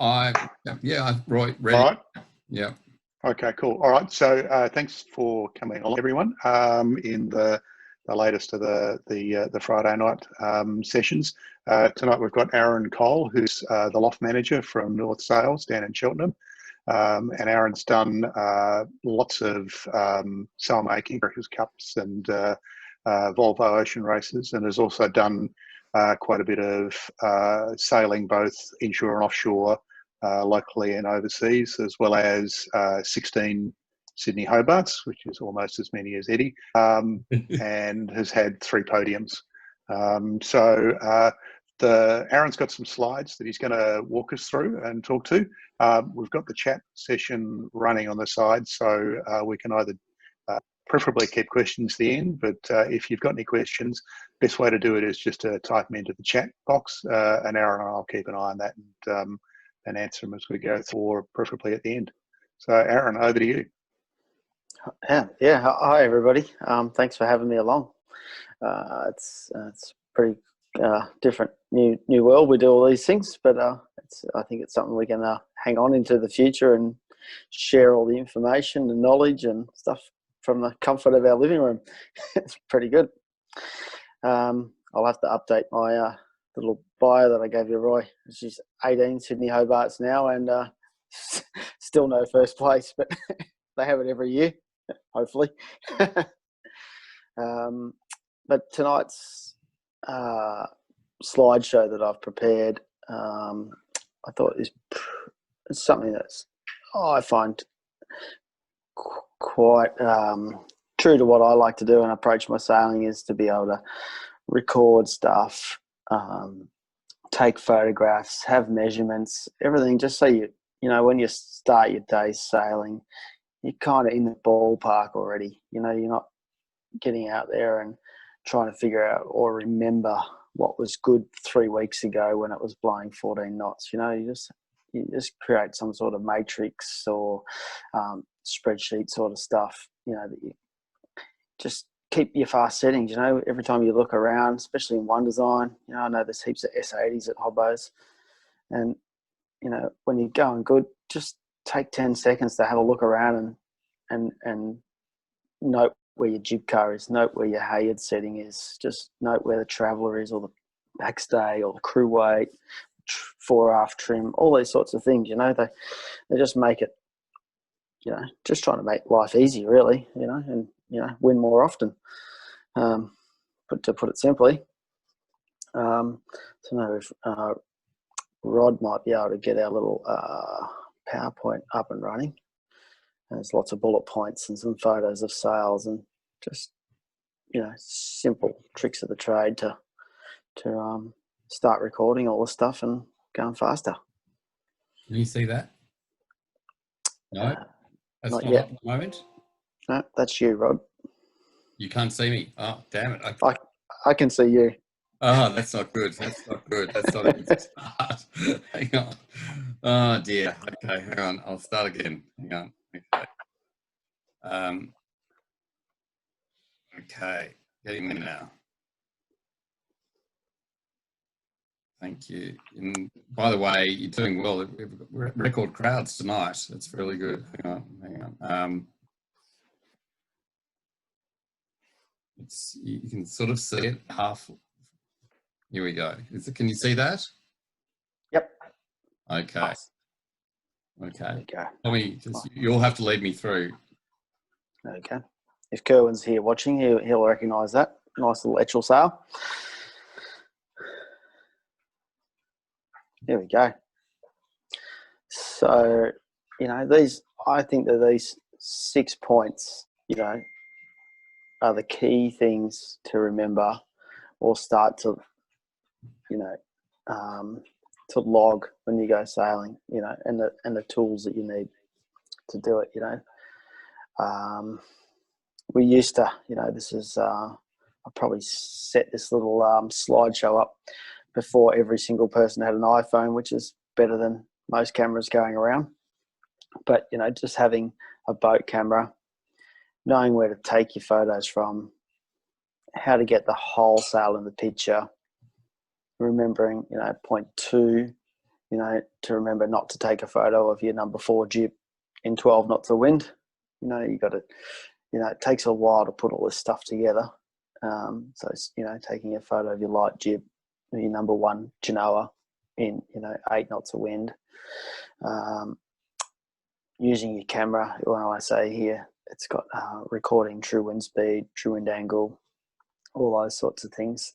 Roy, All ready. right. Yeah. Okay, cool. All right. So thanks for coming along, everyone, in the latest of the Friday night sessions. Tonight we've got Aaron Cole, who's the loft manager from North Sales down in Cheltenham. And Aaron's done lots of sail making, breakfast cups and Volvo ocean races, and has also done quite a bit of sailing, both inshore and offshore, locally and overseas, as well as 16 Sydney Hobarts, which is almost as many as Eddie, and has had 3 podiums. Aaron's got some slides that he's going to walk us through and talk to. We've got the chat session running on the side, so we can either preferably keep questions to the end, but if you've got any questions, best way to do it is just to type them into the chat box, and Aaron and I'll keep an eye on that and answer them as we go through, preferably at the end. So Aaron, over to you. Yeah. Hi everybody. Thanks for having me along. It's pretty different new world. We do all these things, but I think it's something we can hang on into the future and share all the information and knowledge and stuff from the comfort of our living room. It's pretty good. I'll have to update my little bio that I gave you, Roy. She's 18 Sydney Hobarts now, and still no first place, but they have it every year, hopefully. But tonight's slideshow that I've prepared, I thought is something that's I find quite true to what I like to do and approach my sailing, is to be able to record stuff, take photographs, have measurements, everything, just so you know when you start your day sailing, you're kind of in the ballpark already. You know, you're not getting out there and trying to figure out or remember what was good 3 weeks ago when it was blowing 14 knots. You know, you just create some sort of matrix or spreadsheet sort of stuff, you know, that you just keep your fast settings. You know, every time you look around, especially in one design, you know, I know there's heaps of S80s at Hobbos, and you know, when you're going good, just take 10 seconds to have a look around and note where your jib car is, note where your halyard setting is, just note where the traveller is, or the backstay, or the crew weight, fore aft trim, all these sorts of things. You know, they just make it, you know, just trying to make life easy, really, you know, and, you know, win more often. But to put it simply, so now if Rod might be able to get our little PowerPoint up and running. There's lots of bullet points and some photos of sails and just, you know, simple tricks of the trade to start recording all the stuff and going faster. Can you see that? No, that's not not yet. up at the moment. No, that's you, Rod. You can't see me. Oh, damn it! I can see you. Oh, that's not good. That's not good. That's not a good start. Hang on. Oh dear. Okay, hang on. I'll start again. Hang on. Okay. Okay. Getting there now. Thank you. And by the way, you're doing well. We've record crowds tonight. That's really good. Hang on. You can sort of see it half. Here we go. Can you see that? Yep. Okay. Okay. Tell me, you'll have to lead me through. Okay. If Kerwin's here watching, he'll recognise that. Nice little Etchell sail. There we go. So, you know, I think that these 6 points, you know, are the key things to remember or start to, you know, to log when you go sailing, you know, and the tools that you need to do it, you know. We used to, you know, this is, I probably set this little slideshow up before every single person had an iPhone, which is better than most cameras going around. But, you know, just having a boat camera, knowing where to take your photos from, how to get the whole sail in the picture, remembering, you know, point 2 you know, to remember not to take a photo of your number 4 jib in 12 knots of wind. You know, you got to, you know, it takes a while to put all this stuff together. So it's, you know, taking a photo of your light jib, your number 1 Genoa in, you know, 8 knots of wind. Using your camera, when I say here, it's got recording true wind speed, true wind angle, all those sorts of things.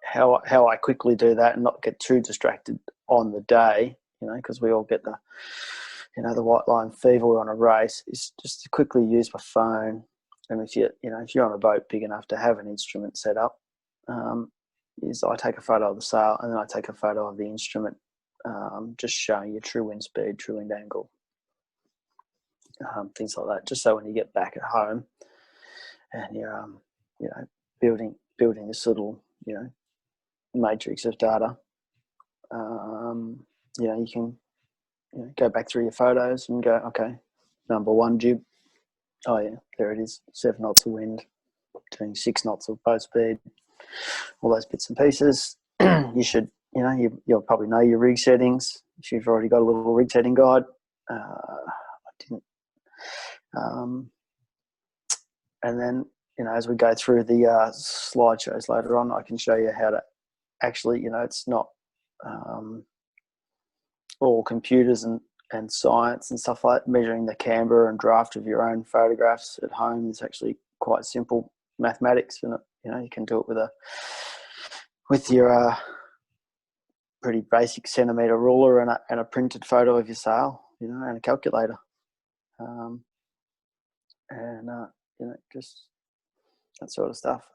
How I quickly do that and not get too distracted on the day, you know, because we all get the, you know, the white line fever on a race, is just to quickly use my phone. And if you're on a boat big enough to have an instrument set up, is I take a photo of the sail and then I take a photo of the instrument, just showing you true wind speed, true wind angle, things like that. Just so when you get back at home and you're, you know, building this little, you know, matrix of data, you know, you can, you know, go back through your photos and go, okay, number 1 jib, oh yeah, there it is, 7 knots of wind, doing 6 knots of boat speed, all those bits and pieces. You should, you know, you'll probably know your rig settings if you've already got a little rig setting guide. I didn't. And then, you know, as we go through the slideshows later on, I can show you how to actually, you know, it's not all computers and science and stuff like that. Measuring the camber and draft of your own photographs at home is actually quite simple mathematics, and you know, you can do it with your pretty basic centimeter ruler and a printed photo of your sail, you know, and a calculator, you know, just that sort of stuff.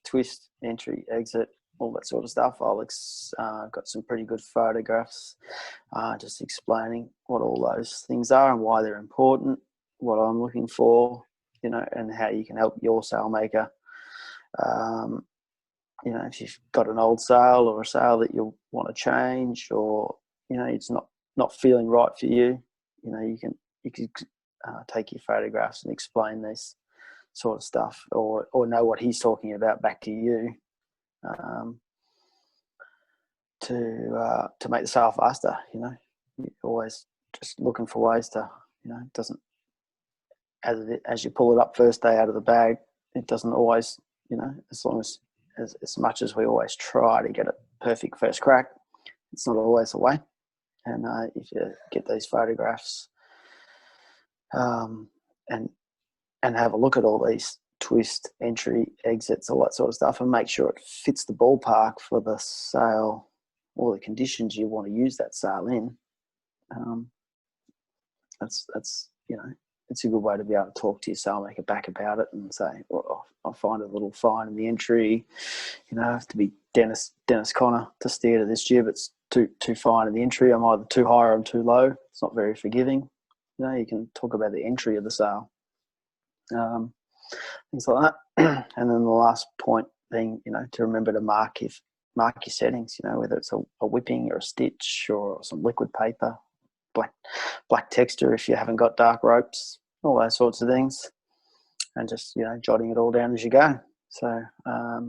Twist, entry, exit, all that sort of stuff. Got some pretty good photographs, just explaining what all those things are and why they're important, what I'm looking for, you know, and how you can help your sail maker. You know, if you've got an old sail or a sail that you want to change, or, you know, it's not feeling right for you, you know, you can take your photographs and explain this sort of stuff, or know what he's talking about back to you, to make the sail faster. You know, you're always just looking for ways to, you know, it doesn't, as you pull it up first day out of the bag, it doesn't always, you know, as much as we always try to get it perfect first crack, it's not always the way. And if you get these photographs and have a look at all these twist, entry, exits, all that sort of stuff, and make sure it fits the ballpark for the sail or the conditions you want to use that sail in, that's you know, it's a good way to be able to talk to your sailmaker back about it and say, well, I find a little fine in the entry, you know, I have to be Dennis Connor to steer to this jib. It's too fine in the entry. I'm either too high or I'm too low. It's not very forgiving. You know, you can talk about the entry of the sail, things like that. And then the last point being, you know, to remember to mark your settings, you know, whether it's a whipping or a stitch or some liquid paper, black texture if you haven't got dark ropes, all those sorts of things, and just, you know, jotting it all down as you go. So why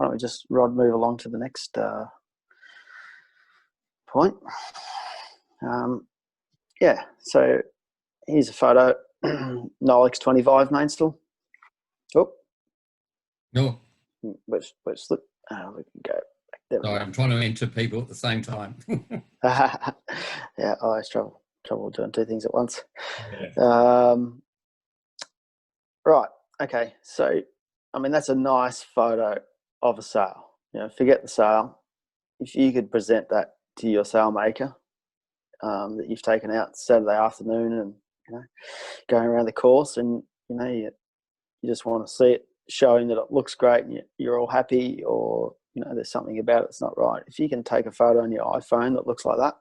don't we just move along to the next point. Yeah, so here's a photo. Nolex 25 mainstall. Oh No, which slip. We can go back there. sorry, I'm trying to enter people at the same time. Yeah, I always trouble doing two things at once. Yeah. Right. Okay. So, I mean, that's a nice photo of a sail. You know, forget the sail. If you could present that to your sail maker that you've taken out Saturday afternoon and, you know, going around the course, and, you know, you just want to see it showing that it looks great and you're all happy, or, you know, there's something about it that's not right. If you can take a photo on your iPhone that looks like that,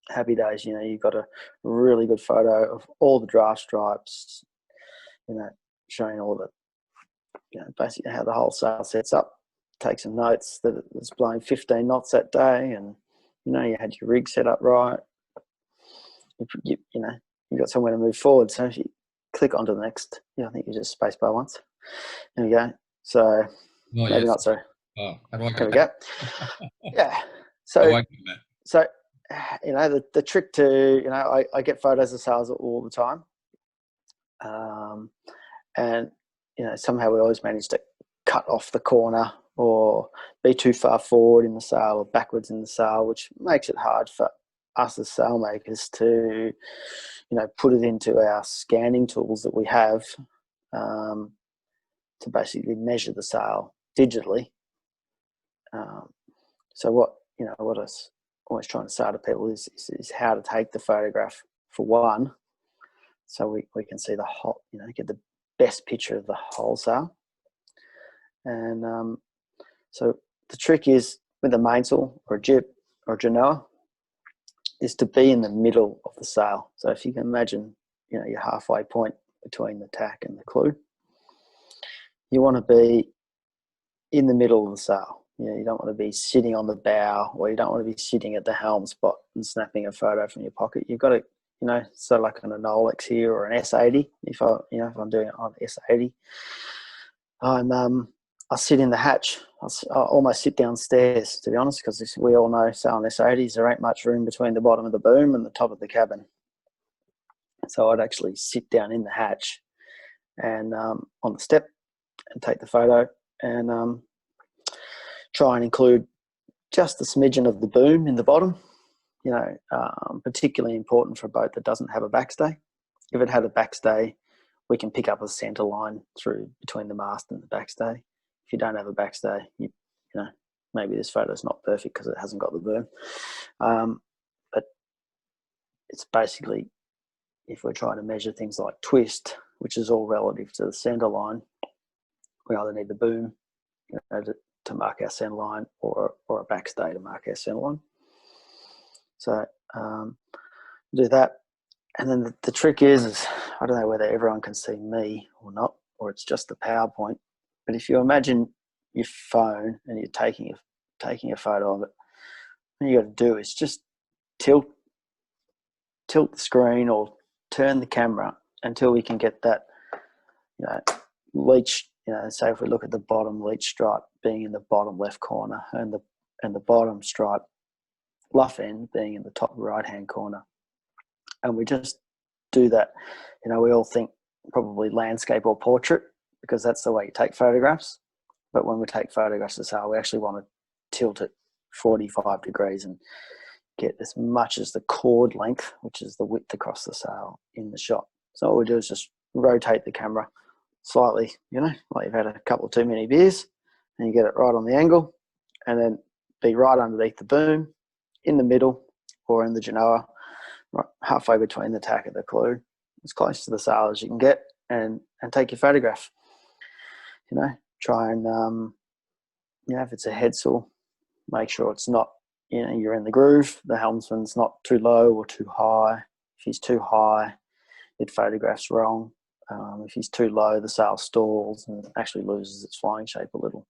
happy days. You know, you've got a really good photo of all the draft stripes, you know, showing all the, you know, basically how the whole sail sets up. Take some notes that it was blowing 15 knots that day, and, you know, you had your rig set up right. You know, you got somewhere to move forward. So if you click onto the next, I think you just spacebar once. There we go. So maybe not so. Oh, how do I there go we back? go. Yeah. So, away from that. so you know, the trick to, you know, I get photos of sails all the time. And, you know, somehow we always manage to cut off the corner or be too far forward in the sail or backwards in the sail, which makes it hard for us as sail makers to, you know, put it into our scanning tools that we have to basically measure the sail digitally. So what, you know, what I was always trying to say to people is how to take the photograph for one, so we can see the whole, you know, get the best picture of the whole sail. And so the trick is with a mainsail or a jib or a genoa is to be in the middle of the sail. So if you can imagine, you know, your halfway point between the tack and the clew, you want to be in the middle of the sail. You know, you don't want to be sitting on the bow, or you don't want to be sitting at the helm spot and snapping a photo from your pocket. You've got to, you know, so like on an Olex here or an S80, if I'm doing it on S80, I'll sit in the hatch. I'll almost sit downstairs, to be honest, because we all know sailing S80s, there ain't much room between the bottom of the boom and the top of the cabin. So I'd actually sit down in the hatch and on the step and take the photo and try and include just a smidgen of the boom in the bottom. You know, particularly important for a boat that doesn't have a backstay. If it had a backstay, we can pick up a centre line through between the mast and the backstay. If you don't have a backstay, you know, maybe this photo's not perfect because it hasn't got the boom. But it's basically, if we're trying to measure things like twist, which is all relative to the centre line, we either need the boom, you know, to mark our centre line, or a backstay to mark our centre line. So do that. And then the trick is I don't know whether everyone can see me or not, or it's just the PowerPoint. But if you imagine your phone and you're taking a photo of it, what you got to do is just tilt the screen or turn the camera until we can get that, you know, leech. You know, say if we look at the bottom leech stripe being in the bottom left corner, and the bottom stripe luff end being in the top right hand corner, and we just do that. You know, we all think probably landscape or portrait because that's the way you take photographs. But when we take photographs of the sail, we actually want to tilt it 45 degrees and get as much as the chord length, which is the width across the sail, in the shot. So all we do is just rotate the camera slightly, you know, like you've had a couple too many beers, and you get it right on the angle, and then be right underneath the boom, in the middle, or in the genoa, right halfway between the tack and the clew, as close to the sail as you can get, and take your photograph. You know, try and, you know, if it's a head sail, make sure it's not, you know, you're in the groove, the helmsman's not too low or too high. If he's too high, it photographs wrong. If he's too low, the sail stalls and actually loses its flying shape a little.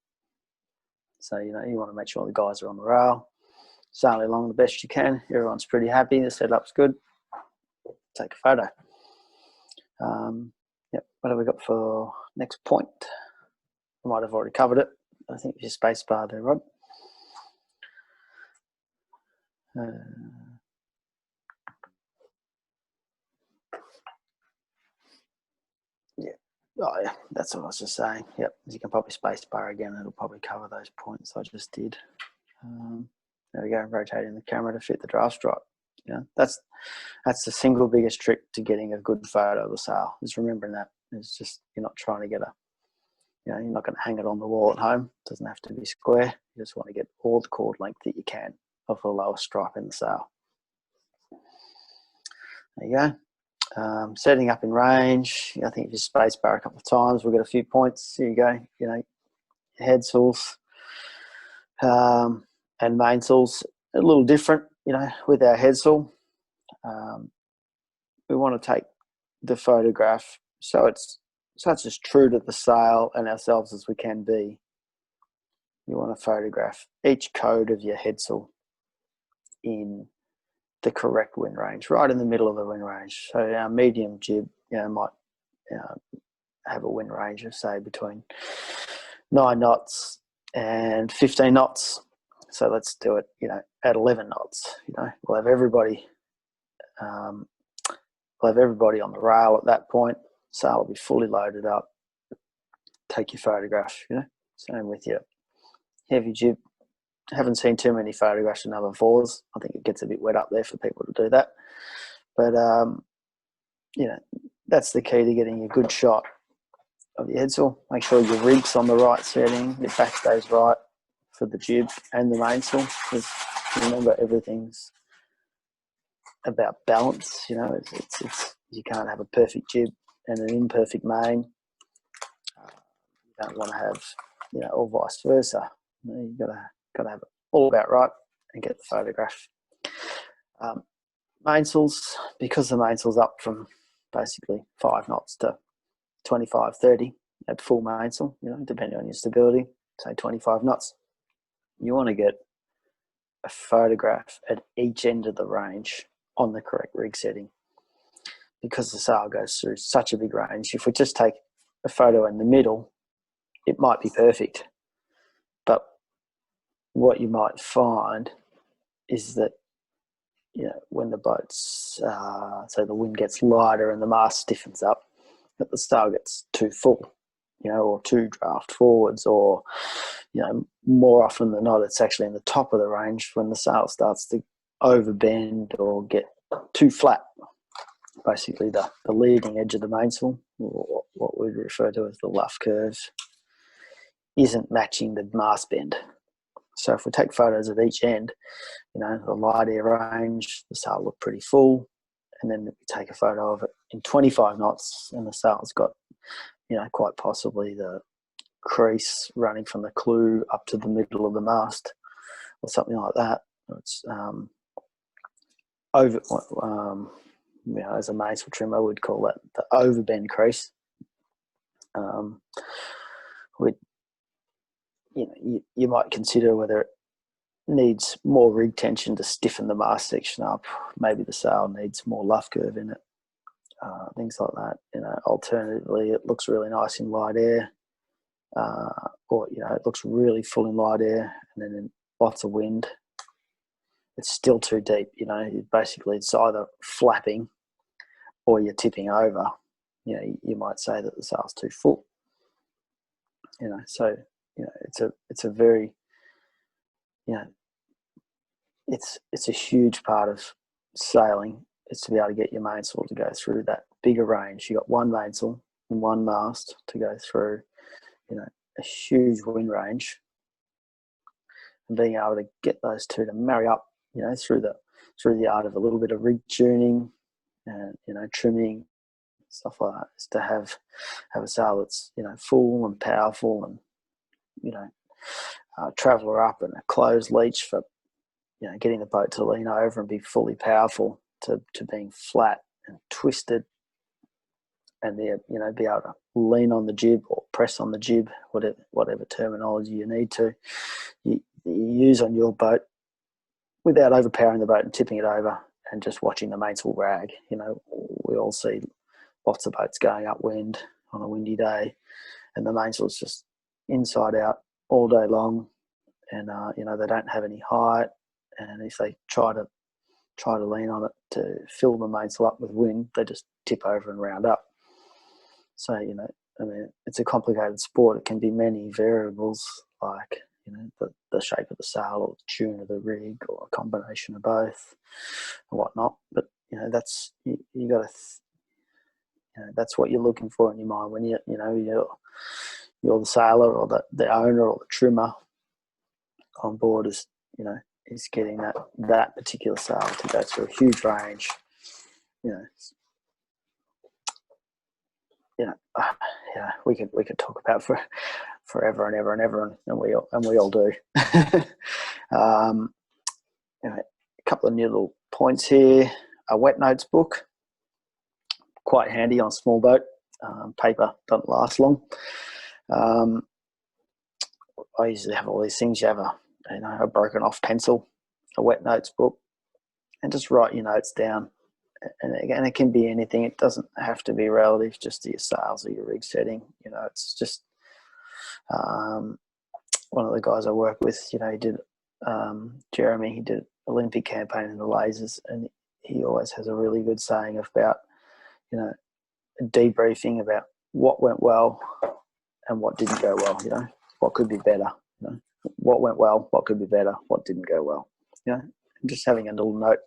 So, you know, you want to make sure the guys are on the rail, sailing along the best you can. Everyone's pretty happy. The setup's good. Take a photo. Yep. What have we got for next point? I might have already covered it. I think your space bar there, Rod. Yeah. Oh, yeah. That's what I was just saying. Yep. You can probably space bar again. It'll probably cover those points I just did. There we go. Rotating the camera to fit the draft stripe. You know, that's the single biggest trick to getting a good photo of the sail, is remembering that. It's just, you're not trying to get you know, you're not going to hang it on the wall at home. It doesn't have to be square. You just want to get all the chord length that you can of the lowest stripe in the sail. There you go. Setting up in range. I think if you space bar a couple of times, we'll get a few points. Here you go. You know, head sails and mainsails a little different. You know, with our head sail, we want to take the photograph so it's as true to the sail and ourselves as we can be. You want to photograph each code of your head sail in the correct wind range, right in the middle of the wind range. So our medium jib, you know, might have a wind range of, say, between 9 knots and 15 knots. So let's do it, at 11 knots. We'll have everybody on the rail at that point. Sail will be fully loaded up. Take your photograph. Same with your heavy jib. Haven't seen too many photographs of number 4s. I think it gets a bit wet up there for people to do that. But that's the key to getting a good shot of your headsail. Make sure your rig's on the right setting, your back stays right for the jib and the mainsail. Because remember, everything's about balance. It's you can't have a perfect jib and an imperfect main. You don't want to have, or vice versa. You've got to have it all about right and get the photograph. Mainsails, because the mainsail's up from basically 5 knots to 25, 30 at full mainsail, depending on your stability, say 25 knots. You want to get a photograph at each end of the range on the correct rig setting, because the sail goes through such a big range. If we just take a photo in the middle, it might be perfect, but what you might find is that when the boats, so the wind gets lighter and the mast stiffens up, that the sail gets too full, or too draft forwards, or, more often than not, it's actually in the top of the range when the sail starts to overbend or get too flat. Basically, the leading edge of the mainsail, or what we refer to as the luff curve, isn't matching the mast bend. So if we take photos of each end, the light air range, the sail look pretty full, and then we take a photo of it in 25 knots and the sail's got, quite possibly the crease running from the clew up to the middle of the mast or something like that. It's over, as a mainsail trimmer, we'd call that the overbend crease. You might consider whether it needs more rig tension to stiffen the mast section up. Maybe the sail needs more luff curve in it. Things like that. Alternatively, it looks really nice in light air, or it looks really full in light air, and then in lots of wind, it's still too deep. Basically, it's either flapping or you're tipping over. You might say that the sail's too full. So it's a very, it's a huge part of sailing, is to be able to get your mainsail to go through that bigger range. You got one mainsail and one mast to go through, a huge wind range, and being able to get those two to marry up, through the art of a little bit of rig tuning and trimming, stuff like that, is to have a sail that's full and powerful, and traveller up and a closed leech for getting the boat to lean over and be fully powerful, to being flat and twisted, and be able to lean on the jib or press on the jib, whatever terminology you need to you use on your boat, without overpowering the boat and tipping it over and just watching the mainsail rag. We all see lots of boats going upwind on a windy day, and the mainsail's just inside out all day long, and they don't have any height, and if they try to lean on it to fill the mainsail up with wind, they just tip over and round up. So it's a complicated sport. It can be many variables, like the shape of the sail or the tune of the rig, or a combination of both and whatnot. But that's you got to that's what you're looking for in your mind when you're the sailor or the owner or the trimmer on board, is getting that particular sail to go through a huge range. We could talk about forever and ever and ever, and we all do. A couple of new little points here. A wet notes book, quite handy on a small boat. Paper doesn't last long. I usually have all these things. You have a broken off pencil, a wet notes book, and just write your notes down. And again, it can be anything. It doesn't have to be relative just to your sails or your rig setting. It's just one of the guys I work with. He did Jeremy, he did Olympic campaign in the lasers, and he always has a really good saying about, you know, debriefing about what went well and what didn't go well, you know, what could be better, you know, what went well, what could be better, what didn't go well, you know, and just having a little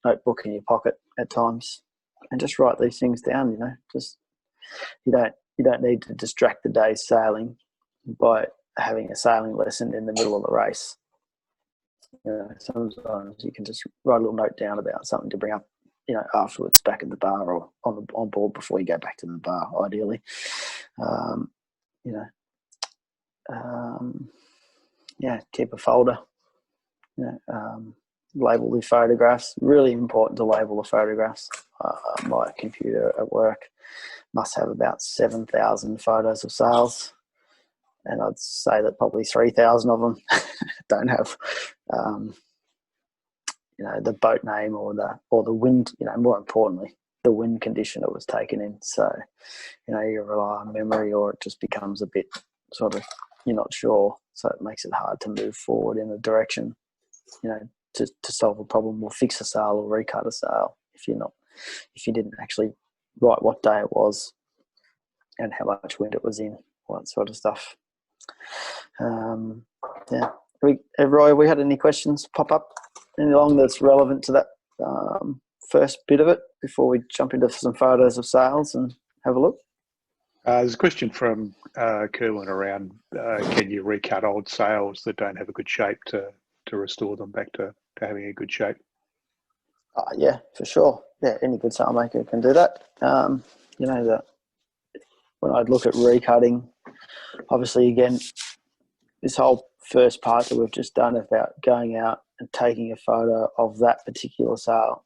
notebook in your pocket at times and just write these things down, you know, just, you don't need to distract the day's sailing by having a sailing lesson in the middle of the race. You know, sometimes you can just write a little note down about something to bring up, you know, afterwards back at the bar or on board before you go back to the bar, ideally. You know, yeah, keep a folder. You know, label the photographs. Really important to label the photographs. My computer at work must have about 7,000 photos of sails, and I'd say that probably 3,000 of them don't have, you know, the boat name or the wind. You know, more importantly, the wind condition it was taken in. So, you know, you rely on memory, or it just becomes a bit sort of, you're not sure. So it makes it hard to move forward in a direction, you know, to solve a problem or fix a sail or recut a sail if you didn't actually write what day it was and how much wind it was in, all that sort of stuff. Yeah. Roy, we had any questions pop up along that's relevant to that first bit of it before we jump into some photos of sails and have a look? There's a question from Kerwin around can you recut old sails that don't have a good shape to restore them back to having a good shape? Yeah, for sure. Yeah, any good sailmaker can do that. You know, when I'd look at recutting, obviously, again, this whole first part that we've just done about going out and taking a photo of that particular sail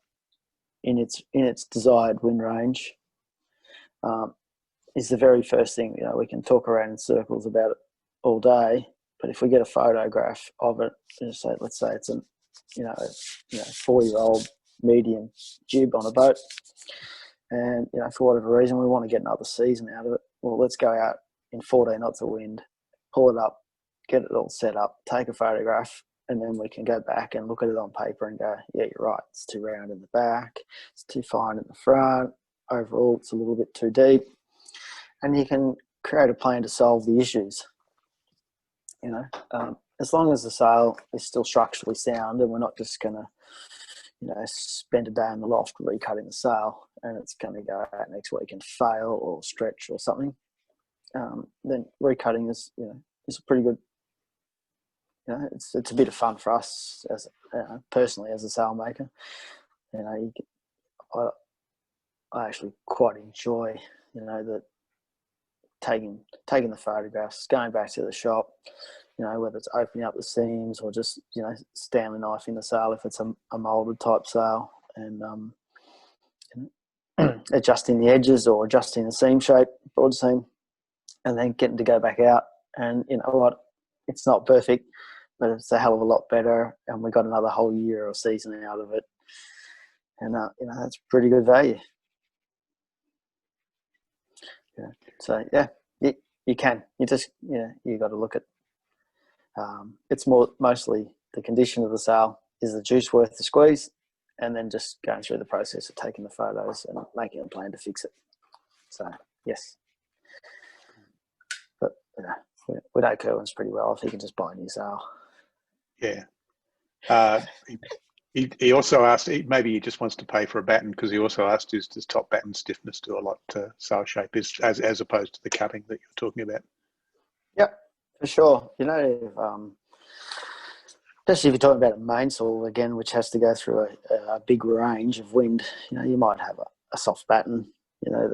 in its desired wind range is the very first thing. You know, we can talk around in circles about it all day, but if we get a photograph of it, let's say it's a 4-year-old medium jib on a boat, and you know, for whatever reason we want to get another season out of it, well, let's go out in 14 knots of wind, pull it up, get it all set up, take a photograph, and then we can go back and look at it on paper and go, yeah, you're right, it's too round in the back, it's too fine in the front, overall it's a little bit too deep, and you can create a plan to solve the issues. You know, as long as the sail is still structurally sound and we're not just going to, you know, spend a day in the loft recutting the sail and it's going to go out next week and fail or stretch or something, then recutting is a pretty good, you know, it's a bit of fun for us as personally as a sail maker. You know, I actually quite enjoy, you know, that taking the photographs, going back to the shop, you know, whether it's opening up the seams or just, you know, Stanley knife in the sail if it's a molded type sail, and adjusting the edges or adjusting the seam shape, broad seam, and then getting to go back out. And you know what, it's not perfect, but it's a hell of a lot better, and we got another whole year or season out of it, and you know, that's pretty good value. Yeah. So yeah, you can. You just, you know, you got to look at. It's mostly the condition of the sail. Is the juice worth the squeeze? And then just going through the process of taking the photos and making a plan to fix it. So yes, but you know, we know Kerwin's pretty well. If he can just buy a new sail. Yeah. He also asked, maybe he just wants to pay for a batten, because he also asked, does top batten stiffness do a lot to sail shape as opposed to the cutting that you're talking about? Yep, for sure. You know, especially if you're talking about a mainsail again, which has to go through a big range of wind, you know, you might have a soft batten, you know,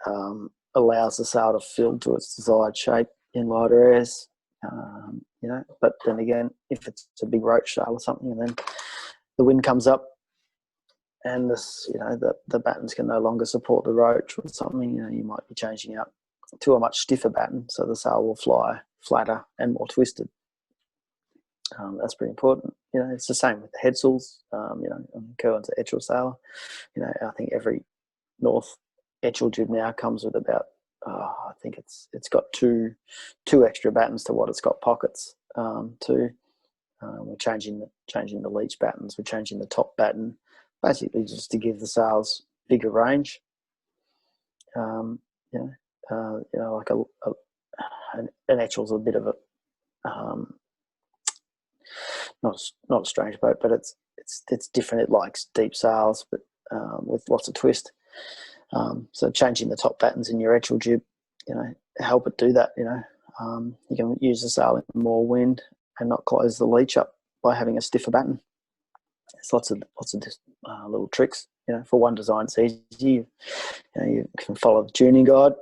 that allows the sail to fill to its desired shape in lighter airs. You know, but then again, if it's a big roach sail or something, and then the wind comes up, and this, you know, the battens can no longer support the roach or something, you know, you might be changing out to a much stiffer batten, so the sail will fly flatter and more twisted. That's pretty important. You know, it's the same with the head sails. You know, Kerwin's an Etchell sailor. You know, I think every North Etchell jib now comes with about, I think it's got two extra battens to what it's got pockets to. We're changing the leach battens. We're changing the top batten, basically just to give the sails bigger range. Like an etchel's a bit of a not a strange boat, but it's different. It likes deep sails, but with lots of twist. So changing the top battens in your etchel jib, help it do that. You can use the sail in more wind and not close the leach up by having a stiffer batten. There's lots of little tricks. For one design, it's easy. You can follow the tuning guide.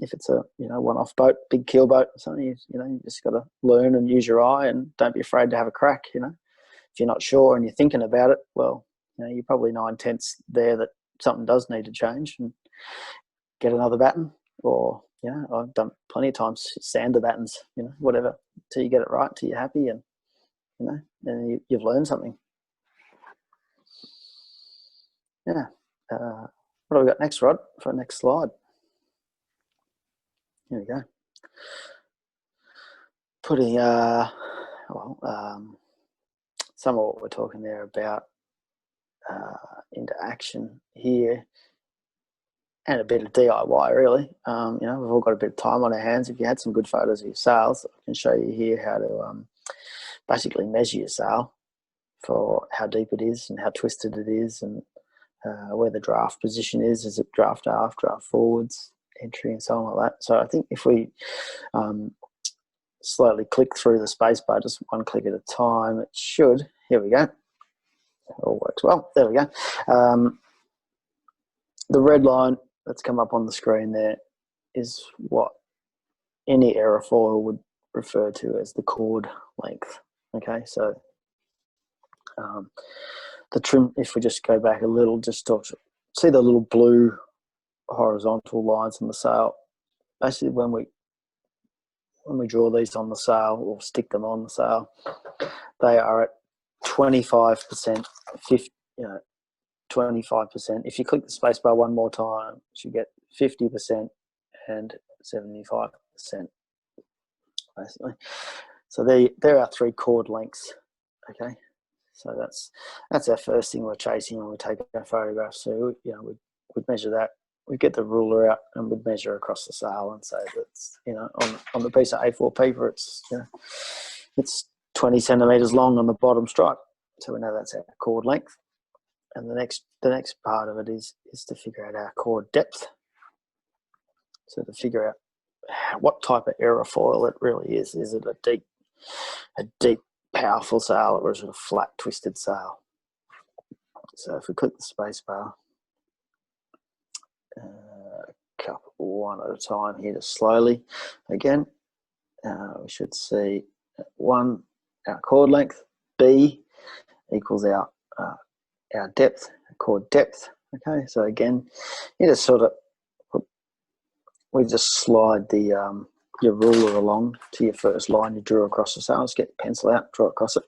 If it's a one-off boat, big keel boat or something, you just got to learn and use your eye, and don't be afraid to have a crack. If you're not sure and you're thinking about it, well, you're probably 9/10 there that something does need to change, and get another batten. Or I've done plenty of times, sand the battens, whatever, till you get it right, till you're happy, and then you've learned something. Yeah. What have we got next, Rod, for the next slide? Here we go. Putting some of what we're talking there about into action here, and a bit of DIY, really. We've all got a bit of time on our hands. If you had some good photos of your sails, I can show you here how to basically measure your sail for how deep it is and how twisted it is, and where the draft position is. Is it draft aft, draft forwards, entry, and so on like that. So I think if we slowly click through the spacebar, just one click at a time, it should. Here we go. It all works well. There we go. The red line that's come up on the screen there is what any aerofoil would refer to as the chord length. Okay, so the trim, if we just go back a little, just see the little blue horizontal lines on the sail. Basically, when we draw these on the sail or stick them on the sail, they are at 25%, 25%. If you click the spacebar one more time, you get 50% and 75%, basically. So there are 3 chord lengths. Okay, so that's our first thing we're chasing when we take our photographs. So we'd measure that. We'd get the ruler out and we'd measure across the sail and say that's on the piece of A4 paper it's 20 centimeters long on the bottom stripe. So we know that's our chord length. And the next part of it is to figure out our chord depth. So to figure out what type of aerofoil it really is. Is it a deep, powerful sail, or is it a flat, twisted sail? So if we click the space bar, one at a time here, just slowly. Again, we should see 1, our chord length, B equals our depth, chord depth. Okay, so again, you just we just slide your ruler along to your first line you drew across the sail. Just get the pencil out, draw across it,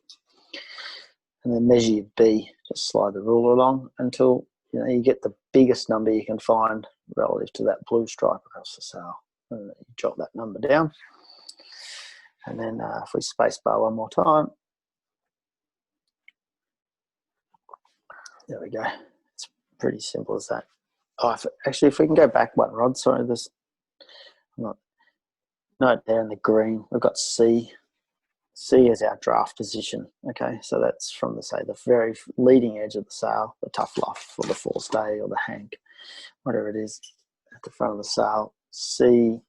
and then measure your B. Just slide the ruler along until you get the biggest number you can find relative to that blue stripe across the sail. And then you jot that number down. And then if we space bar one more time, there we go. It's pretty simple as that. If we can go back one, Rod, sorry, note there in the green, we've got C. C is our draft position. Okay, so that's from the very leading edge of the sail, the tough luff or the forestay or the hank, whatever it is at the front of the sail. C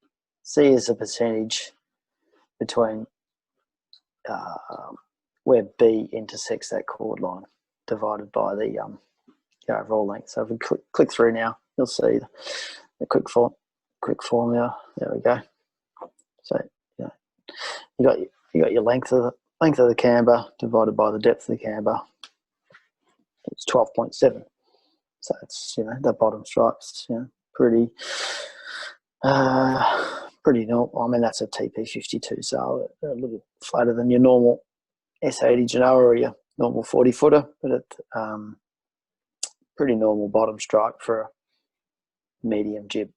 is a percentage between where B intersects that chord line divided by the overall length. So if we click through now, you'll see the quick formula. There we go. So you got your length of the camber divided by the depth of the camber. It's 12.7. So it's the bottom stripes pretty normal. I mean, that's a TP52 sail, a little flatter than your normal S80 Genoa or your normal 40 footer, but it's pretty normal bottom stripe for a medium jib,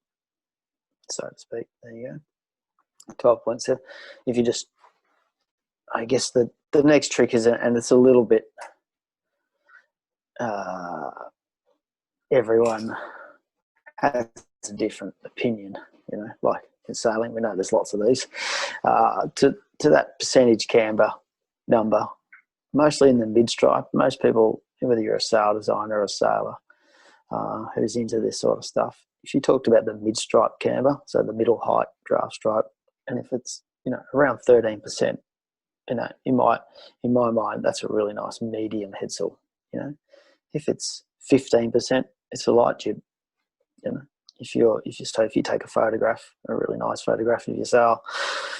so to speak. There you go, 12.7. If you just, I guess the the next trick is, and it's a little bit, everyone has a different opinion, like in sailing, we know there's lots of these, to that percentage camber number, mostly in the mid-stripe. Most people, whether you're a sail designer or a sailor who's into this sort of stuff, if you talked about the mid-stripe camber, so the middle height draft stripe, and if it's around 13%, in my mind, that's a really nice medium headsail. If it's 15%, it's a light jib. If you take a photograph, a really nice photograph of your sail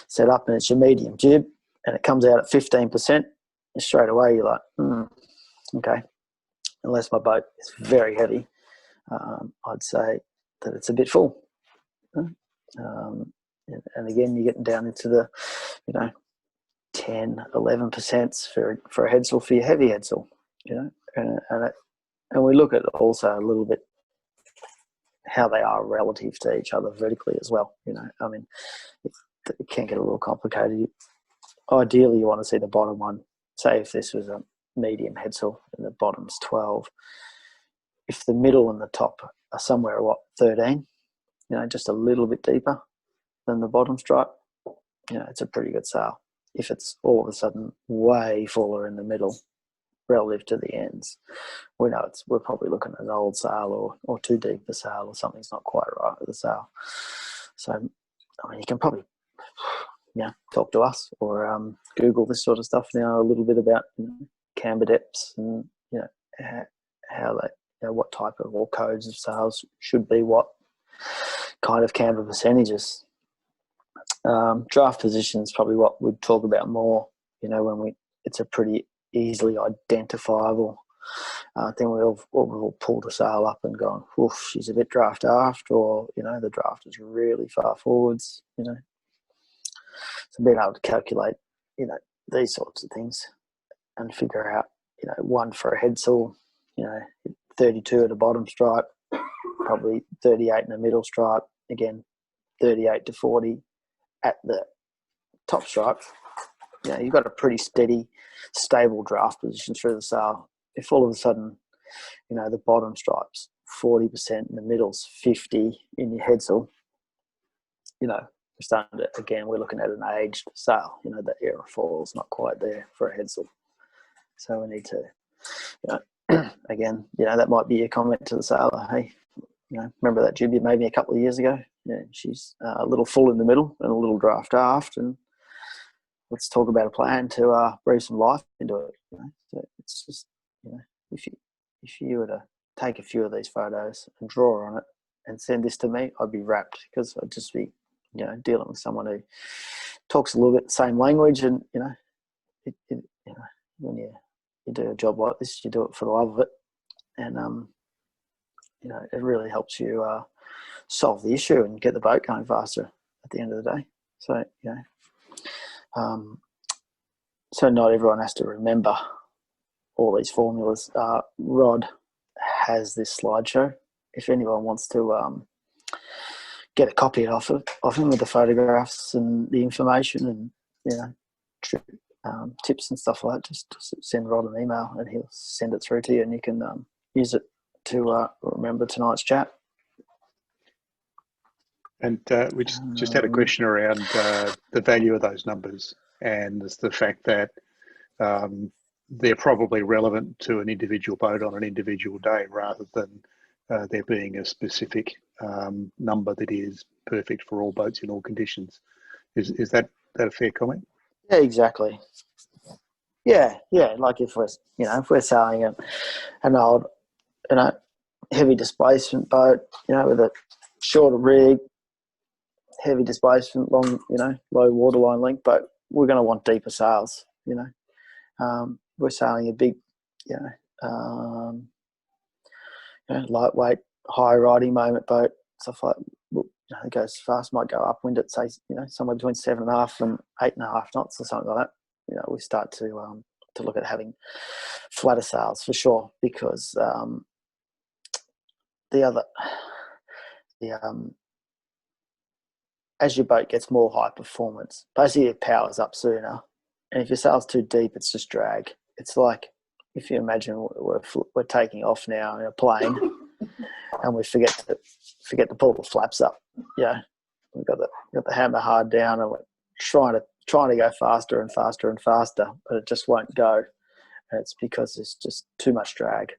set up, and it's your medium jib, and it comes out at 15%, straight away you're like, okay. Unless my boat is very heavy, I'd say that it's a bit full. And again, you're getting down into the 10, 11% for a headsail for your heavy headsail. And we look at also a little bit how they are relative to each other vertically as well. I mean, it can get a little complicated. Ideally, you want to see the bottom one. Say if this was a medium headsail and the bottom's 12, if the middle and the top are somewhere 13, just a little bit deeper than the bottom stripe, it's a pretty good sail. If it's all of a sudden way fuller in the middle relative to the ends, we know we're probably looking at an old sail or too deep a sail, or something's not quite right with the sail. So, I mean, you can probably talk to us or Google this sort of stuff now a little bit about camber depths and how they, what type of, or codes of sails should be what kind of camber percentages. Draft position is probably what we'd talk about more, when it's a pretty easily identifiable thing. We've all pulled a sail up and gone, oof, she's a bit draft aft, or the draft is really far forwards. So being able to calculate these sorts of things and figure out one for a headsail, 32 at the bottom stripe, probably 38 in the middle stripe, again 38 to 40 at the top stripe. You've got a pretty steady, stable draft position through the sail. If all of a sudden, the bottom stripe's 40% and the middle's 50 in your headsail, we're looking at an aged sail. The aerofoil's not quite there for a headsail. So we need to, again, that might be a comment to the sailor. Hey, remember that jib you made me a couple of years ago? She's a little full in the middle and a little draft aft, and let's talk about a plan to breathe some life into it. So it's just, if you were to take a few of these photos and draw on it and send this to me, I'd be wrapped, because I'd just be, dealing with someone who talks a little bit the same language, and when you do a job like this, you do it for the love of it, and it really helps you solve the issue and get the boat going faster at the end of the day. So so not everyone has to remember all these formulas. Rod has this slideshow. If anyone wants to get a copy of him with the photographs and the information and tips and stuff like that, just send Rod an email and he'll send it through to you, and you can use it to remember tonight's chat. And we just had a question around the value of those numbers, and the fact that they're probably relevant to an individual boat on an individual day, rather than there being a specific number that is perfect for all boats in all conditions. Is that a fair comment? Yeah, exactly. Yeah. Like if we're sailing an old, heavy displacement boat, with a shorter rig, heavy displacement, long, low waterline length boat, we're going to want deeper sails. We're sailing a big, lightweight, high riding moment boat, stuff like that. It goes fast, might go upwind at, say, somewhere between 7.5 and 8.5 knots or something like that. We start to look at having flatter sails for sure, because as your boat gets more high performance, basically it powers up sooner, And if your sail's too deep, it's just drag. It's like if you imagine we're taking off now in a plane, and we forget to pull the flaps up. Yeah, we've got the hammer hard down, and we're trying to go faster and faster and faster, but it just won't go. And it's because there's just too much drag.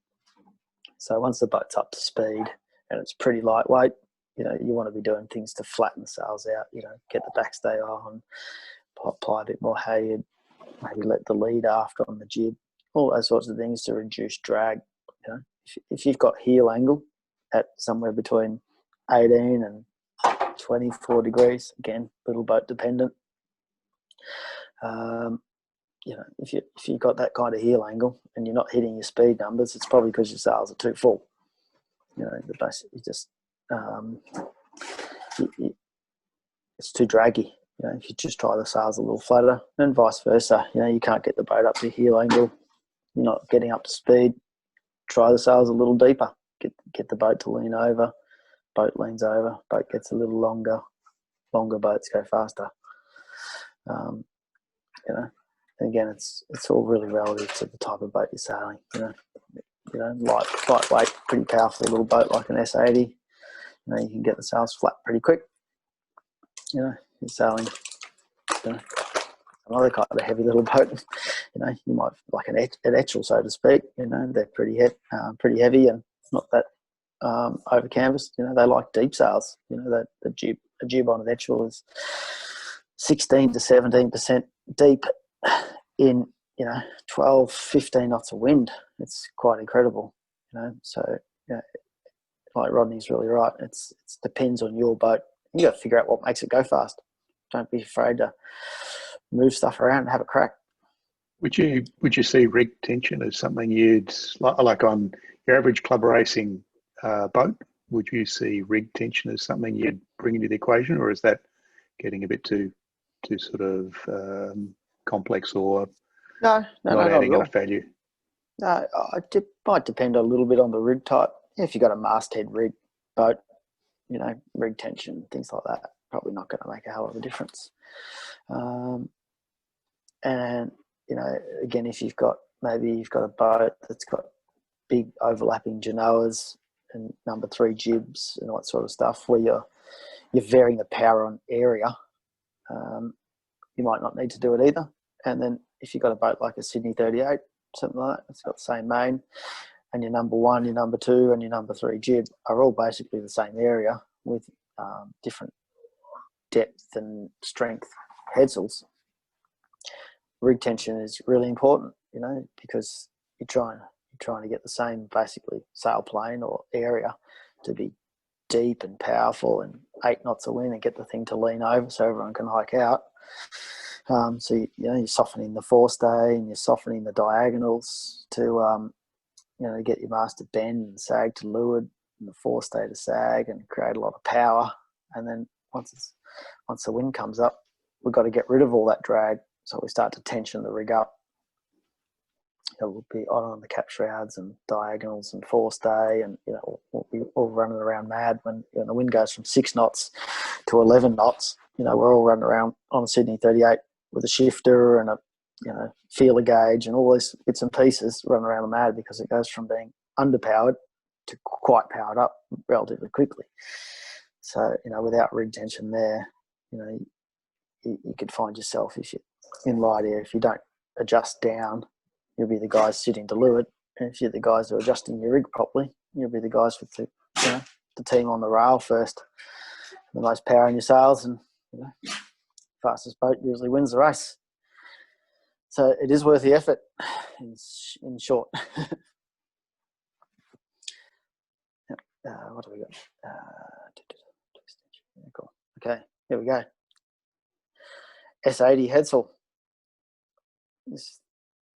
So once the boat's up to speed and it's pretty lightweight, you want to be doing things to flatten the sails out. Get the backstay on, apply a bit more halyard, maybe let the lead aft on the jib, all those sorts of things to reduce drag. If you've got heel angle at somewhere between 18 and 24 degrees, again, little boat dependent. If you've got that kind of heel angle and you're not hitting your speed numbers, it's probably because your sails are too full. It's too draggy. If you just try the sails a little flatter, and vice versa, you can't get the boat up to heel angle, you're not getting up to speed, try the sails a little deeper, get the boat to lean over, boat leans over, boat gets a little longer boats go faster. Again, it's all really relative to the type of boat you're sailing. Lightweight, pretty powerful little boat like an S80. You can get the sails flat pretty quick. You're sailing another kind of heavy little boat. You might like an etchel, so to speak. They're pretty heavy and not that over canvas. They like deep sails. That a jib on an etchel is 16 to 17% deep in 12, 15 knots of wind. It's quite incredible. So like Rodney's really right. It depends on your boat. You got to figure out what makes it go fast. Don't be afraid to move stuff around and have a crack. Would you see rig tension as something you'd like on your average club racing boat? Would you see rig tension as something you'd bring into the equation, or is that getting a bit too sort of complex, or not adding enough value? No, it might depend a little bit on the rig type. If you've got a masthead rig boat, rig tension, things like that, probably not going to make a hell of a difference. And again, if you've got a boat that's got big overlapping genoas and number 3 jibs and all that sort of stuff, where you're varying the power on area, you might not need to do it either. And then if you've got a boat like a Sydney 38, something like that, it's got the same main, and your number 1, your number 2, and your number 3 jib are all basically the same area with different depth and strength headsails. Rig tension is really important, because you're trying to get the same basically sail plane or area to be deep and powerful and 8 knots of wind and get the thing to lean over so everyone can hike out. So you're softening the forestay and you're softening the diagonals to get your mast to bend and sag to leeward and the forestay to sag and create a lot of power. And then once the wind comes up, we've got to get rid of all that drag. So we start to tension the rig up. We'll be on the cap shrouds and diagonals and forestay, and we'll be all running around mad when the wind goes from 6 knots to 11 knots. We're all running around on a Sydney 38 with a shifter and a feeler gauge and all these bits and pieces running around the mad, because it goes from being underpowered to quite powered up relatively quickly. So without rig tension there, you could find yourself, if you're in light air, if you don't adjust down, you'll be the guys sitting to leeward, and if you're the guys who are adjusting your rig properly, you'll be the guys with the team on the rail first, the most power in your sails, and fastest boat usually wins the race. So it is worth the effort, in short. What do we got? Cool. Okay, here we go. S80 headsail.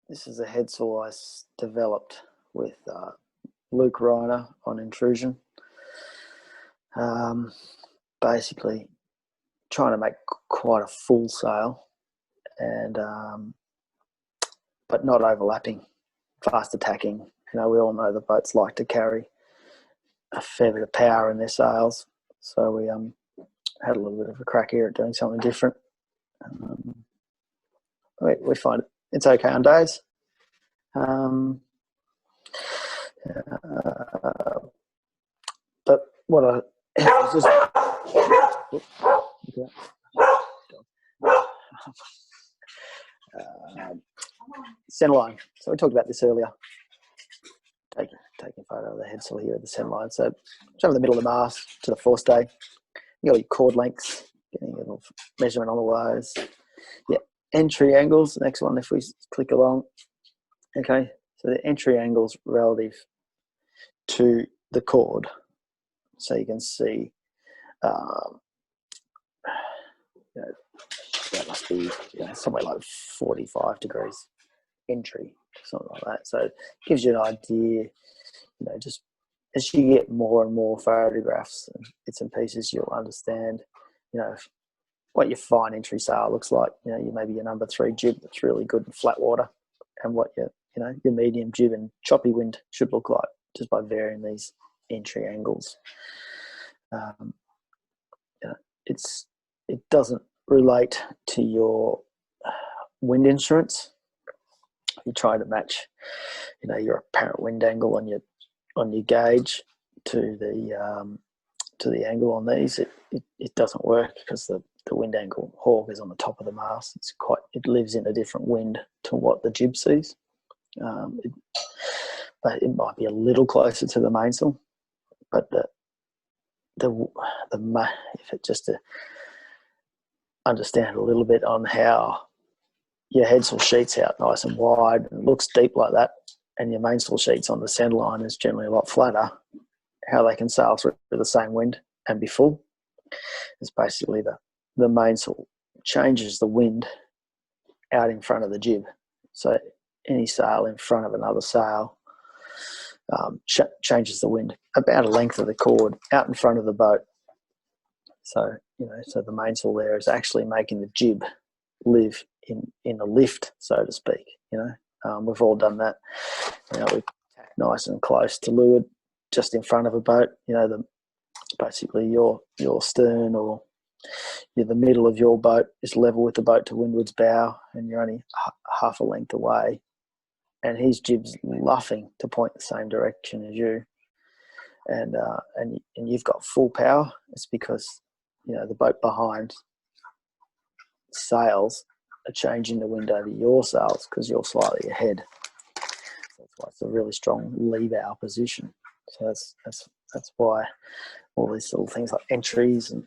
This is a headsail I developed with Luke Reiner on Intrusion. Basically, trying to make quite a full sail, and but not overlapping, fast attacking. We all know the boats like to carry a fair bit of power in their sails, so we had a little bit of a crack here at doing something different. we find it's okay on days. But what I just centerline. So we talked about this earlier. Taking a photo of the head sail here at the centerline. So over the middle of the mast to the forestay. You got your cord lengths, getting a little measurement on all those. Yeah, entry angles. The next one, if we click along. Okay, so the entry angles relative to the cord. So you can see, that must be somewhere like 45 degrees entry, something like that. So it gives you an idea, just as you get more and more photographs and bits and pieces, you'll understand, what your fine entry sail looks like. You maybe your number 3 jib that's really good in flat water, and what your medium jib and choppy wind should look like, just by varying these entry angles. It doesn't relate to your wind instruments. You try to match, your apparent wind angle on your gauge to the angle on these. It doesn't work, because the wind angle hawk is on the top of the mast. It lives in a different wind to what the jib sees. But it might be a little closer to the mainsail. But if it just to understand a little bit on how your headsail sheet's out nice and wide and looks deep like that, and your mainsail sheet's on the centerline is generally a lot flatter, how they can sail through the same wind and be full is basically the mainsail changes the wind out in front of the jib. So any sail in front of another sail changes the wind about a length of the cord out in front of the boat. So, so the mainsail there is actually making the jib live in a lift, so to speak. We've all done that. We tack nice and close to leeward, just in front of a boat. Basically your stern or the middle of your boat is level with the boat to windward's bow, and you're only half a length away, and his jib's luffing to point the same direction as you, and you've got full power. It's because the boat behind sails are changing the wind over your sails because you're slightly ahead. That's why it's a really strong lee bow position. So that's why all these little things like entries and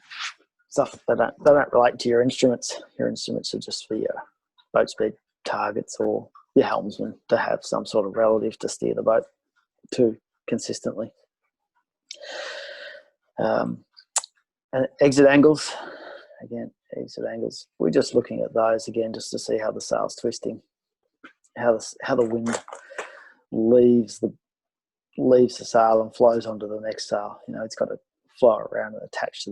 stuff, they don't relate to your instruments. Your instruments are just for your boat speed targets or your helmsman to have some sort of relative to steer the boat to consistently. And exit angles, we're just looking at those again just to see how the sail's twisting, how the wind leaves the sail and flows onto the next sail. It's got to flow around and attach to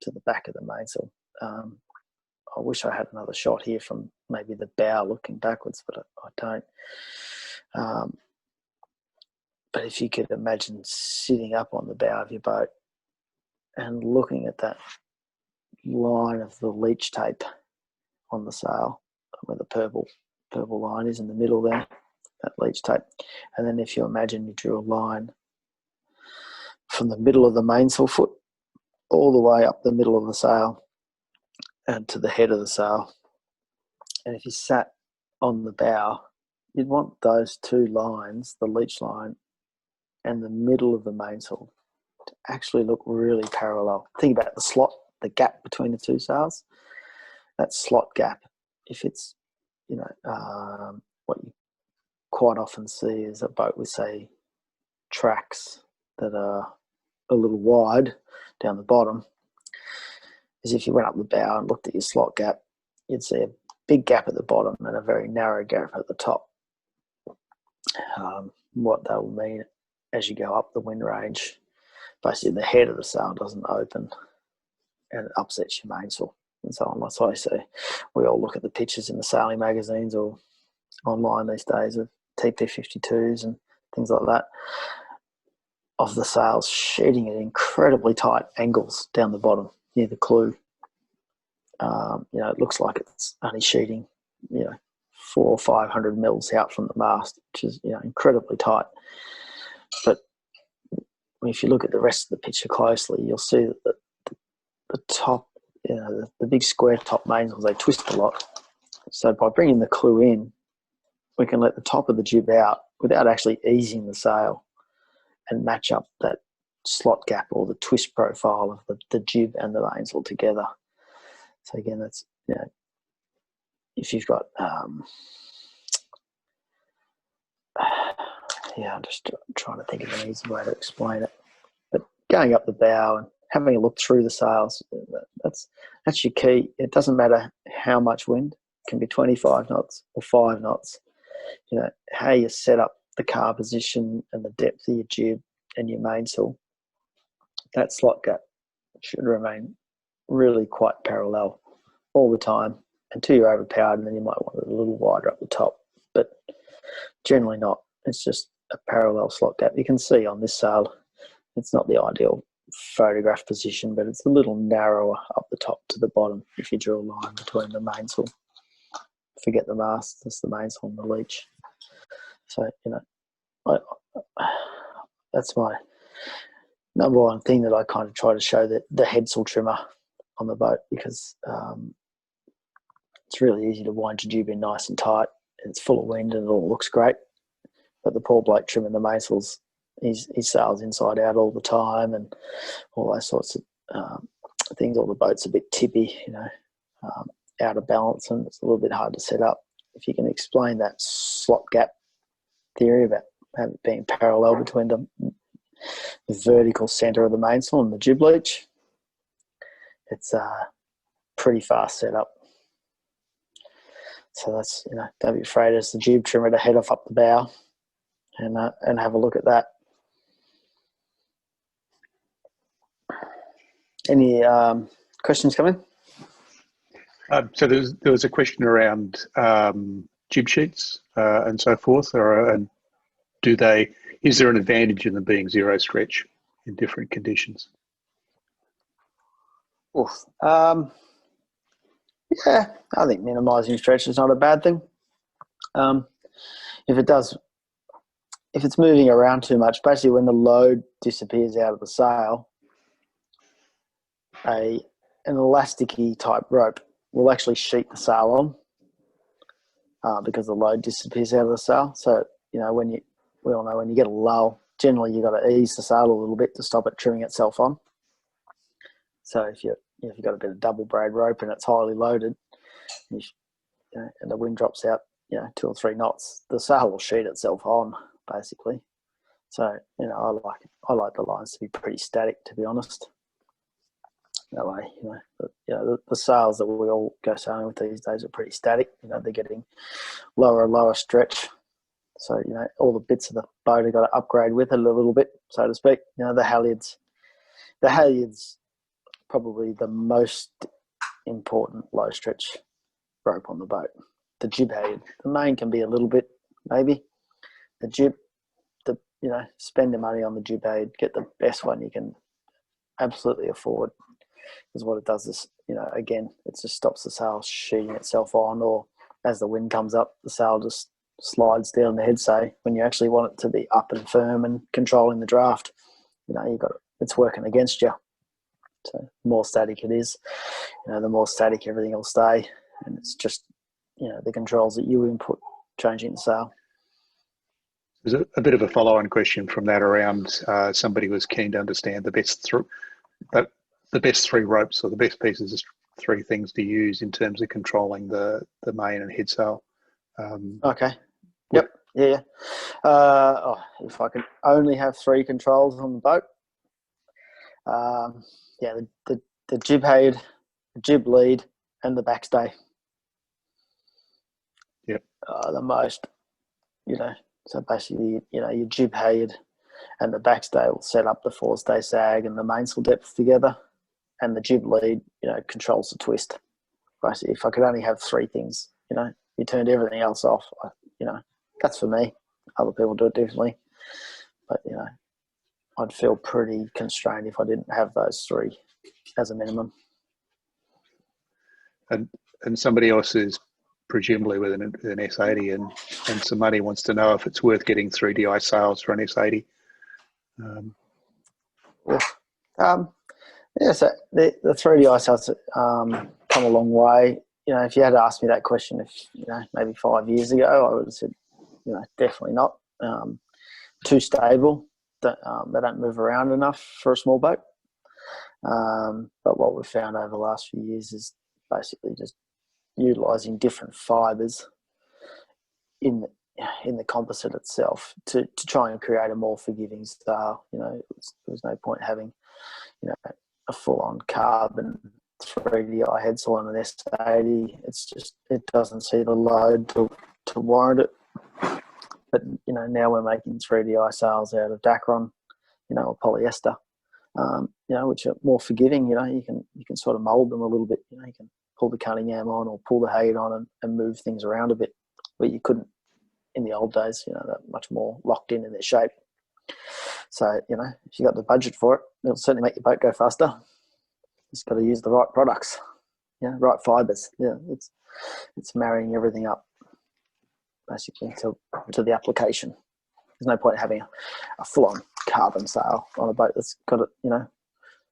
the back of the mainsail. I wish I had another shot here from maybe the bow looking backwards, but I don't. But if you could imagine sitting up on the bow of your boat and looking at that line of the leech tape on the sail, where the purple line is in the middle there, that leech tape. And then if you imagine you drew a line from the middle of the mainsail foot all the way up the middle of the sail and to the head of the sail. And if you sat on the bow, you'd want those two lines, the leech line and the middle of the mainsail, to actually look really parallel. Think about the slot, the gap between the two sails. That slot gap, if it's, what you quite often see is a boat with, say, tracks that are a little wide down the bottom, is if you went up the bow and looked at your slot gap, you'd see a big gap at the bottom and a very narrow gap at the top. What that will mean as you go up the wind range, basically the head of the sail doesn't open and it upsets your mainsail and so on. That's why I say we all look at the pictures in the sailing magazines or online these days of TP52s and things like that, of the sails sheeting at incredibly tight angles down the bottom near the clew. It looks like it's only sheeting, 400 or 500 mils out from the mast, which is, you know, incredibly tight. But if you look at the rest of the picture closely, you'll see that the top, you know, the big square top mainsails, they twist a lot. So by bringing the clue in, we can let the top of the jib out without actually easing the sail and match up that slot gap or the twist profile of the jib and the mainsail together. So again, that's, you know, if you've got, I'm just trying to think of an easy way to explain it. But going up the bow and having a look through the sails, that's your key. It doesn't matter how much wind. It can be 25 knots or 5 knots. You know, how you set up the car position and the depth of your jib and your mainsail, that slot gap should remain really quite parallel all the time until you're overpowered, and then you might want it a little wider up the top, but generally not. It's just a parallel slot gap. You can see on this sail, it's not the ideal photograph position, but it's a little narrower up the top to the bottom if you draw a line between the mainsail. Forget the mast, it's the mainsail and the leech. So, you know, that's my number one thing that I kind of try to show, that the headsail trimmer on the boat, because it's really easy to wind your jib in nice and tight, and it's full of wind and it all looks great. But the poor bloke trimming the mainsails, he sails inside out all the time and all those sorts of things. All the boat's a bit tippy, you know, out of balance, and it's a little bit hard to set up. If you can explain that slot gap theory about it being parallel between the vertical centre of the mainsail and the jib leech, it's a pretty fast setup. So that's, you know, don't be afraid as the jib trimmer to head off up the bow and have a look at that. Any questions coming? So there was a question around jib sheets and so forth, and is there an advantage in them being zero stretch in different conditions? Oof. Yeah, I think minimising stretch is not a bad thing. If it's moving around too much, basically when the load disappears out of the sail, an elasticy type rope will actually sheet the sail on because the load disappears out of the sail. So, you know, we all know when you get a lull, generally you've got to ease the sail a little bit to stop it trimming itself on. So if you've got a bit of double braid rope and it's highly loaded, and the wind drops out, 2 or 3 knots, the sail will sheet itself on basically. So, you know, I like the lines to be pretty static, to be honest. That way, the sails that we all go sailing with these days are pretty static. You know, they're getting lower and lower stretch. So, you know, all the bits of the boat have got to upgrade with it a little bit, so to speak. You know, the halyards probably the most important low stretch rope on the boat. The jib halyard. The main can be a little bit, maybe. The jib, spend the money on the jib halyard, get the best one you can absolutely afford. Because what it does is, again, it just stops the sail sheeting itself on, or as the wind comes up, the sail just slides down the head, say, when you actually want it to be up and firm and controlling the draft. It's working against you. So the more static it is, the more static everything will stay. And it's just, the controls that you input changing the sail. There's a bit of a follow-on question from that around somebody was keen to understand the best three ropes, or the best pieces of 3 things to use in terms of controlling the main and head sail. Okay. Yep. Yeah. If I could only have 3 controls on the boat, the jib halyard, the jib lead, and the backstay. Yep. The most, so basically, your jib halyard and the backstay will set up the forestay sag and the mainsail depth together, and the jib lead, controls the twist. Basically, if I could only have 3 things, you turned everything else off. That's for me. Other people do it differently, but I'd feel pretty constrained if I didn't have those 3 as a minimum. And somebody else is presumably with an S80 and some money, wants to know if it's worth getting 3DI sales for an S80. Yeah, so the 3DI sales come a long way. You know, if you had asked me that question, maybe 5 years ago, I would have said, definitely not. Too stable. They don't move around enough for a small boat. But what we've found over the last few years is basically just utilising different fibres in the composite itself to try and create a more forgiving style. There's no point having, a full-on carbon 3DI headsail on an S80. It doesn't see the load to warrant it. But now we're making 3DI sails out of Dacron, or polyester, which are more forgiving. You can sort of mould them a little bit. You can pull the Cunningham on or pull the Hague on and move things around a bit, where you couldn't in the old days. They're much more locked in their shape. So if you got the budget for it, it'll certainly make your boat go faster. Just got to use the right products, right fibres. Yeah, it's marrying everything up basically to the application. There's no point having a full-on carbon sail on a boat that's got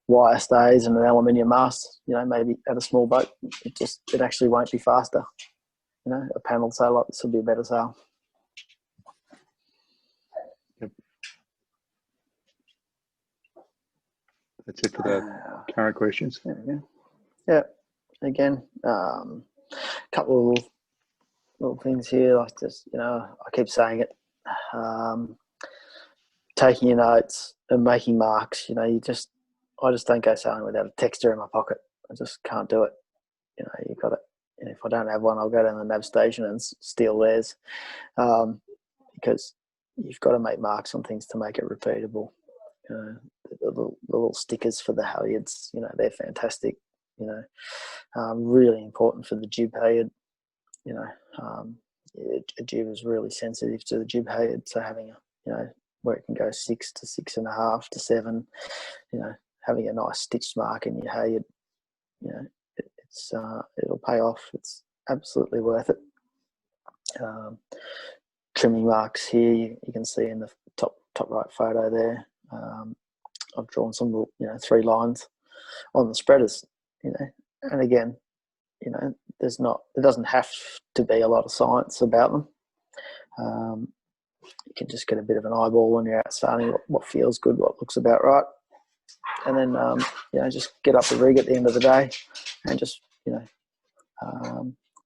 wire stays and an aluminium mast. Maybe at a small boat, it actually won't be faster. A panel sail like this would be a better sail. Yep. That's it for the current questions. There we go. Yeah. Again, couple of little things here, like just, I keep saying it, taking your notes and making marks. I just don't go sailing without a texter in my pocket. I just can't do it. You got it. And if I don't have one, I'll go down the nav station and steal theirs, because you've got to make marks on things to make it repeatable. The little stickers for the halyards, they're fantastic. Really important for the jib halyard. A jib is really sensitive to the jib halyard, so having where it can go 6 to 6.5 to 7, having a nice stitched mark in your halyard, it'll pay off. It's absolutely worth it. Trimming marks here, you can see in the top right photo there. I've drawn some 3 lines on the spreaders, and again, there doesn't have to be a lot of science about them. You can just get a bit of an eyeball when you're out sailing, what feels good, what looks about right, and then just get up the rig at the end of the day and just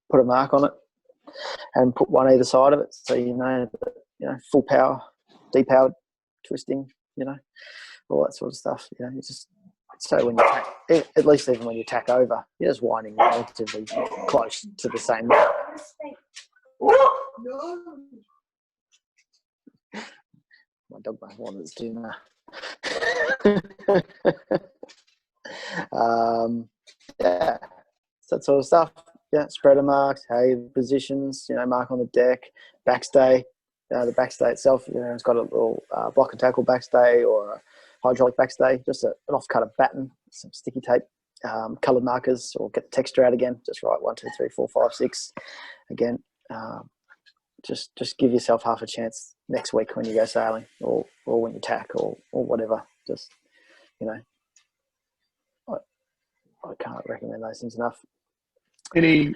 put a mark on it and put one either side of it, so full power, depowered, twisting, all that sort of stuff. You just, so when you tack, at least even when you tack over, you're just winding relatively close to the same. My dog might want his dinner. Yeah, that sort of stuff. Yeah, spreader marks, positions, mark on the deck, backstay. The backstay itself, it's got a little block and tackle backstay or a hydraulic backstay, just an off-cut of batten, some sticky tape, coloured markers, or get the texture out again. Just write 1, 2, 3, 4, 5, 6. Again, just give yourself half a chance next week when you go sailing, or when you tack, or whatever. Just I can't recommend those things enough. Any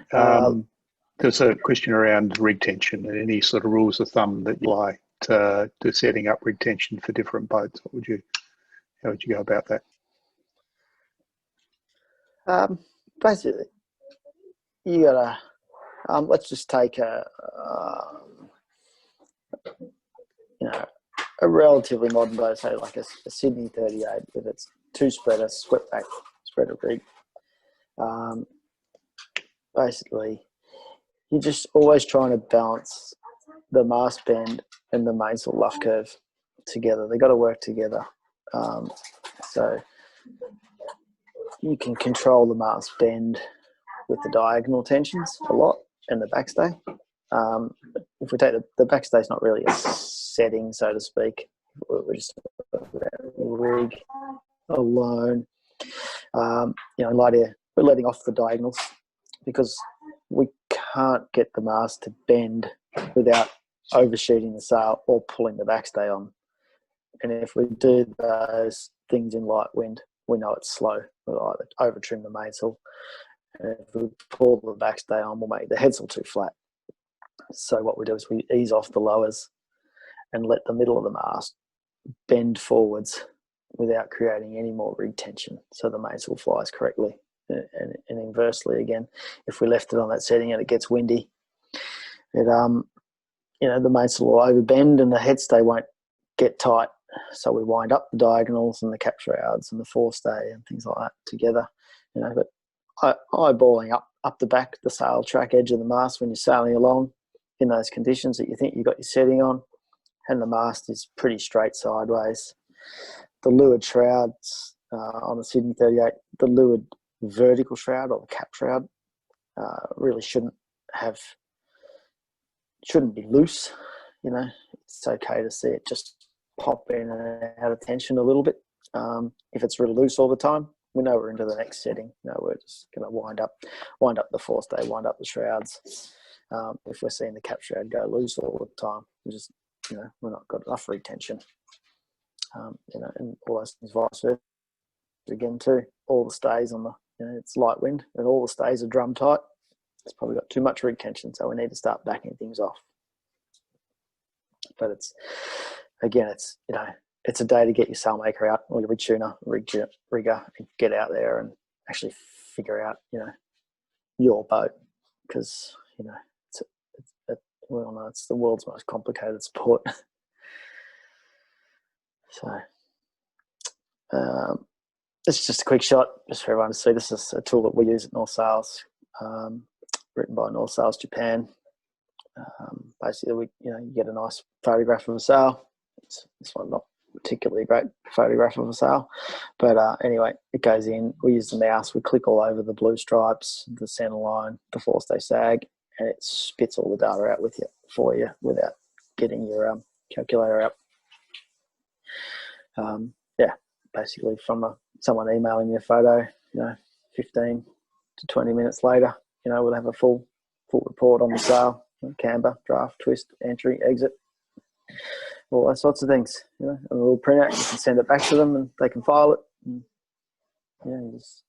there's a question around rig tension and any sort of rules of thumb that you like to setting up rig tension for different boats. How would you go about that? Basically, you gotta let's just take a relatively modern boat, say like a Sydney 38 with its 2 spreader swept back spreader rig. Basically, you're just always trying to balance the mast bend and the mainsail luff curve together. They got to work together. So you can control the mast bend with the diagonal tensions a lot and the backstay. If we take the backstay is not really a setting, so to speak. We're just rig alone. Light air, we're letting off the diagonals because we can't get the mast to bend without overshooting the sail or pulling the backstay on. And if we do those things in light wind, we know it's slow. We'll either over trim the mainsail, and if we pull the backstay on, we'll make the headsail too flat. So what we do is we ease off the lowers and let the middle of the mast bend forwards without creating any more rig tension, so the mainsail flies correctly. And inversely, again, if we left it on that setting and it gets windy, it the mainsail will overbend and the headstay won't get tight. So we wind up the diagonals and the cap shrouds and the forestay and things like that together. But eyeballing up the back, the sail track edge of the mast when you're sailing along in those conditions that you think you've got your setting on, and the mast is pretty straight sideways. The leeward shrouds on the Sydney 38, the leeward vertical shroud or the cap shroud really shouldn't be loose. It's okay to see it just pop in and out of tension a little bit. If it's really loose all the time, we know we're into the next setting. We're just going to wind up the forestay, wind up the shrouds. If we're seeing the cap shroud go loose all the time, we're not got enough retention. And all those things vice versa. Again, too, all the stays on the, it's light wind and all the stays are drum tight. It's probably got too much rig tension, so we need to start backing things off. But it's a day to get your sailmaker out or your rig tuner, rigger, and get out there and actually figure out, your boat, because we all know it's the world's most complicated sport. So it's just a quick shot, just for everyone to see. This is a tool that we use at North Sails, written by North Sails Japan. Basically, you get a nice photograph of a sail. This one not particularly a great photograph of a sail, but anyway, it goes in. We use the mouse. We click all over the blue stripes, the center line, the forestay sag, and it spits all the data out for you without getting your calculator out. Basically from someone emailing me a photo, 15 to 20 minutes later, we'll have a full report on the sail, camber, draft, twist, entry, exit, all those sorts of things. A little printout, you can send it back to them and they can file it. And, just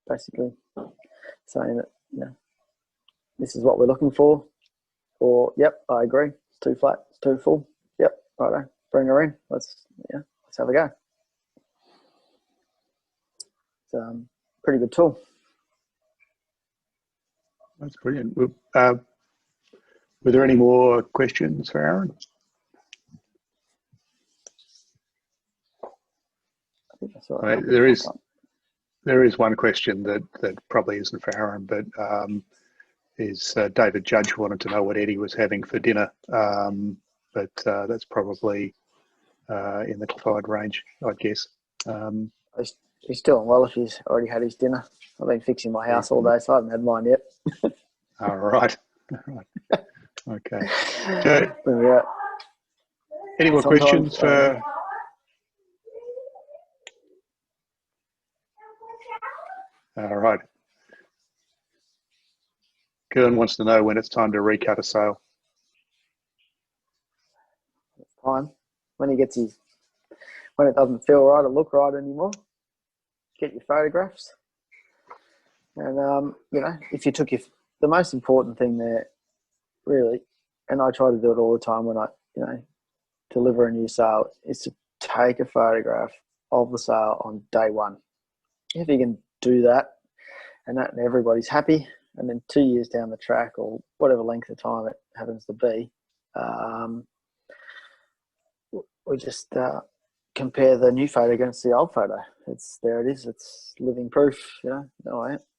basically saying that, this is what we're looking for, or yep, I agree, it's too flat, it's too full. Yep, righto, bring her in. Let's have a go. It's a pretty good tool. That's brilliant. Were there any more questions for Aaron? I think that's all right. There is one question that probably isn't for Aaron, but is David Judge wanted to know what Eddie was having for dinner, but that's probably in the classified range, I'd guess. He's doing well if he's already had his dinner. I've been fixing my house all day, so I haven't had mine yet. All right. Okay. So, any more questions for... All right. Kern wants to know when it's time to recut a sail. It's time. When he gets when it doesn't feel right or look right anymore, get your photographs. And, if you took the most important thing there, really, and I try to do it all the time when I, deliver a new sail, is to take a photograph of the sail on day one. If you can do that, and everybody's happy, and then 2 years down the track or whatever length of time it happens to be, we just compare the new photo against the old photo. There it is. It's living proof. There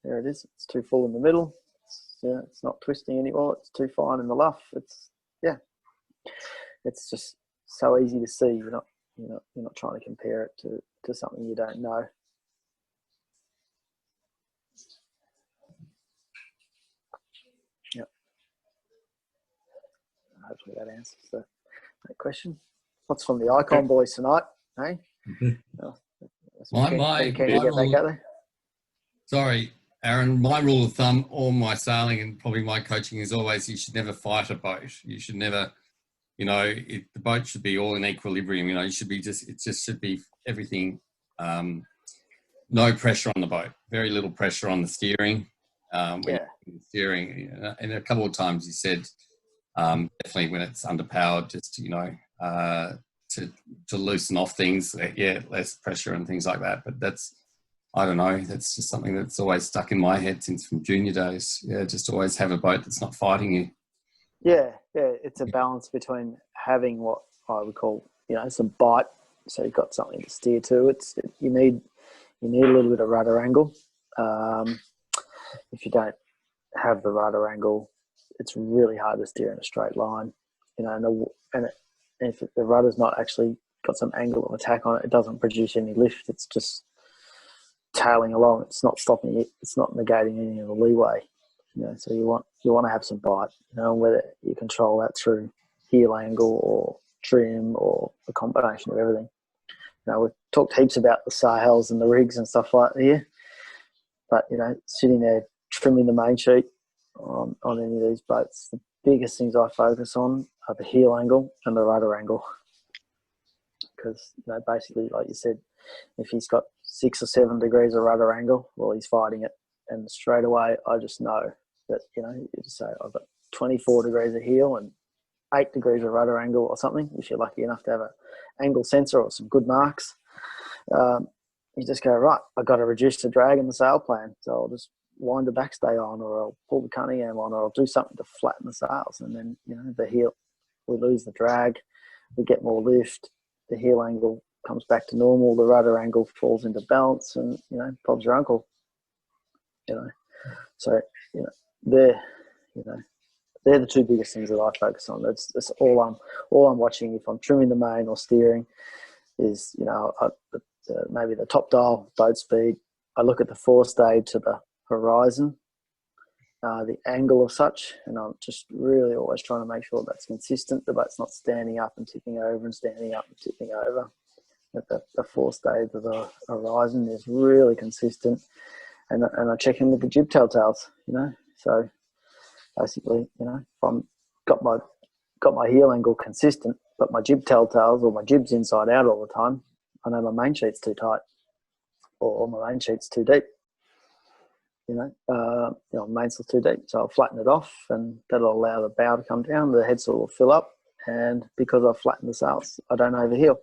it is. It's too full in the middle. It's not twisting anymore. It's too fine in the luff. It's just so easy to see. You're not trying to compare it to something you don't know. Yep. Hopefully that answers that question. What's from the Icon boys tonight? Hey. My Sorry, Aaron, my rule of thumb, all my sailing and probably my coaching is always you should never fight a boat. You should never, the boat should be all in equilibrium. You should be it just should be everything. No pressure on the boat, very little pressure on the steering. When you're steering, and a couple of times you said definitely when it's underpowered, just to loosen off things, less pressure and things like that. But I don't know, that's just something that's always stuck in my head since from junior days. Yeah, just always have a boat that's not fighting you. Yeah, it's a balance between having what I would call some bite, so you've got something to steer to. You need a little bit of rudder angle. If you don't have the rudder angle, it's really hard to steer in a straight line. And if the rudder's not actually got some angle of attack on it, it doesn't produce any lift. It's just tailing along. It's not stopping it. It's not negating any of the leeway. So you want to have some bite. Whether you control that through heel angle or trim or a combination of everything. We've talked heaps about the sails and the rigs and stuff like that here, but sitting there trimming the main sheet on any of these boats, the biggest things I focus on are the heel angle and the rudder angle, because basically, like you said, if he's got 6 or 7 degrees of rudder angle, well, he's fighting it, and straight away I just know that you just say I've got 24 degrees of heel and 8 degrees of rudder angle or something. If you're lucky enough to have an angle sensor or some good marks, you just go, right, I've got to reduce the drag in the sail plan, so I'll just wind the backstay on, or I'll pull the Cunningham on, or I'll do something to flatten the sails, and then the heel, we lose the drag, we get more lift, the heel angle comes back to normal, the rudder angle falls into balance, and Bob's your uncle. So they're the two biggest things that I focus on. That's all I'm watching. If I'm trimming the main or steering, is maybe the top dial boat speed. I look at the forestay to the horizon, the angle of such, and I'm just really always trying to make sure that's consistent. The boat's not standing up and tipping over and standing up and tipping over. That the forestay to the horizon is really consistent, and I check in with the jib telltales. So basically, if I'm got my heel angle consistent, but my jib telltales or my jib's inside out all the time, I know my main sheet's too tight, or my main sheet's too deep. Mainsail's too deep, so I'll flatten it off, and that'll allow the bow to come down, the headsail will fill up, and because I've flattened the sails, I don't overheel.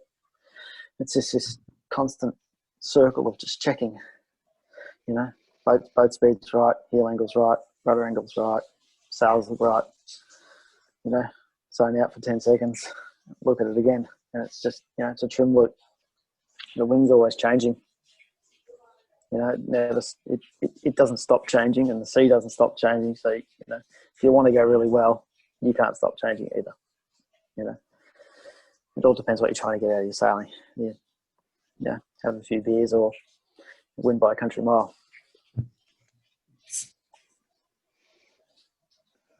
It's just this constant circle of just checking. Boat speed's right, heel angle's right, rudder angle's right, sails look right. Zone out for 10 seconds, look at it again, and it's just it's a trim loop. The wing's always changing. It doesn't stop changing, and the sea doesn't stop changing. So if you want to go really well, you can't stop changing either. It all depends what you're trying to get out of your sailing. Have a few beers or win by a country mile.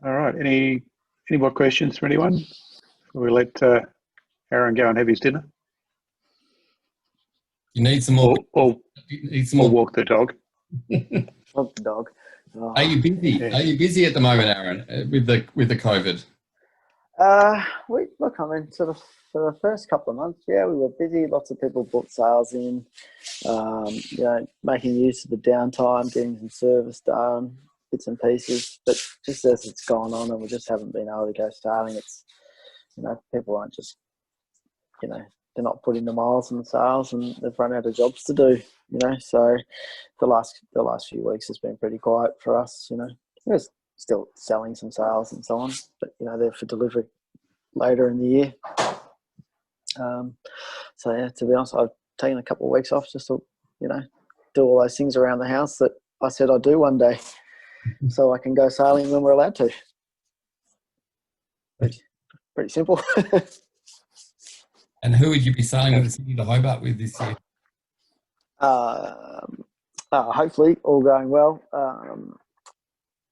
All right. Any more questions from anyone? Before we let Aaron go and have his dinner. You need some more. Or walk the dog. Walk the dog. Oh. Are you busy? Yeah. Are you busy at the moment, Aaron, with the COVID? Sort of for the first couple of months, we were busy. Lots of people bought sails in, making use of the downtime, getting some service done, bits and pieces. But just as it's gone on, and we just haven't been able to go sailing, it's people aren't just they're not putting the miles in the sails, and they've run out of jobs to do. So the last few weeks has been pretty quiet for us. We're still selling some sails and so on, but they're for delivery later in the year. To be honest, I've taken a couple of weeks off just to do all those things around the house that I said I'd do one day, so I can go sailing when we're allowed to. Pretty simple. And who would you be sailing with Sydney to Hobart with this year? Hopefully, all going well.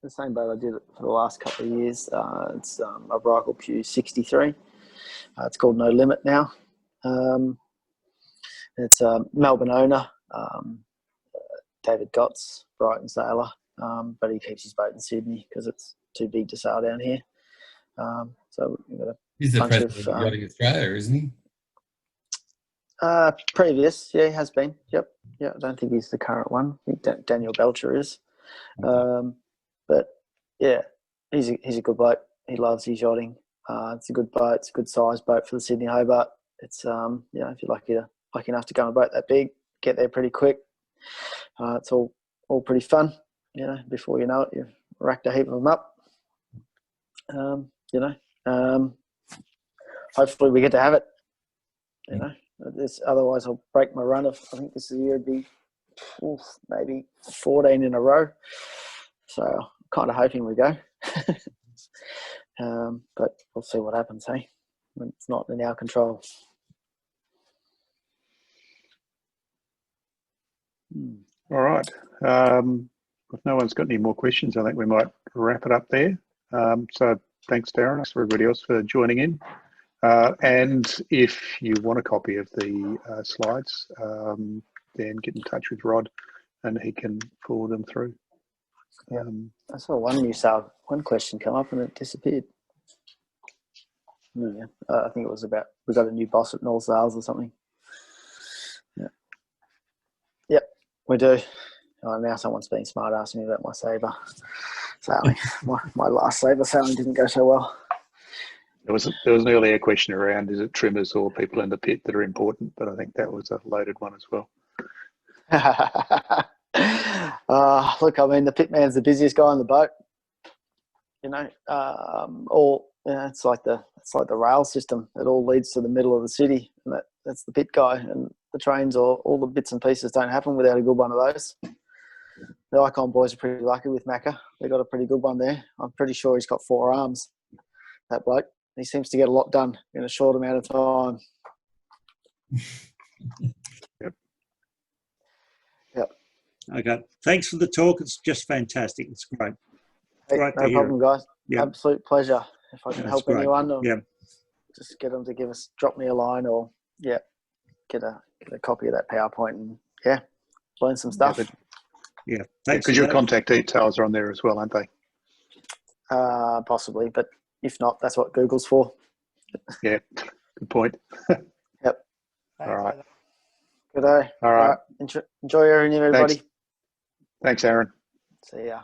The same boat I did it for the last couple of years. It's a Rykel Pew 63. It's called No Limit now. It's a Melbourne owner. David Gott's Brighton sailor, but he keeps his boat in Sydney because it's too big to sail down here. So we've got a He's the bunch president of Yachting Australia, isn't he? previous, yeah, he has been. Yep, yeah. I don't think he's the current one. I think Daniel Belcher is. But yeah, he's a good bloke. He loves his yachting. It's a good boat. It's a good sized boat for the Sydney Hobart. It's if you're lucky enough to go on a boat that big, get there pretty quick. It's all pretty fun. Before you know it, you've racked a heap of them up. Hopefully we get to have it. Otherwise I'll break my run of, I think this year would be maybe 14 in a row. So I'm kind of hoping we go. But we'll see what happens, hey? It's not in our control. All right. If no one's got any more questions, I think we might wrap it up there. So thanks, Darren. Thanks for everybody else for joining in. And if you want a copy of the slides, then get in touch with Rod and he can forward them through. I saw one question come up and it disappeared. Yeah. I think it was about, we got a new boss at North Sales or something. Yeah. Yep, we do. Now someone's being smart asking me about my sabre sailing. my last sabre sailing didn't go so well. There was an earlier question around, is it trimmers or people in the pit that are important? But I think that was a loaded one as well. Look, I mean, the pit man's the busiest guy on the boat. It's like the rail system. It all leads to the middle of the city, and that's the pit guy. And the trains or all the bits and pieces don't happen without a good one of those. The Icon boys are pretty lucky with Macca. They got a pretty good one there. I'm pretty sure he's got 4 arms, that bloke. He seems to get a lot done in a short amount of time. Yep. Okay. Thanks for the talk. It's just fantastic. It's great. Hey, no problem, guys. Yep. Absolute pleasure. If I can help anyone, just get them to drop me a line or get a copy of that PowerPoint and learn some stuff. Yeah, thanks. Because your contact details are on there as well, aren't they? Possibly, but if not, that's what Google's for. Yeah, good point. Yep. All right. Good day. All right. Enjoy everything, everybody. Thanks, Aaron. See ya.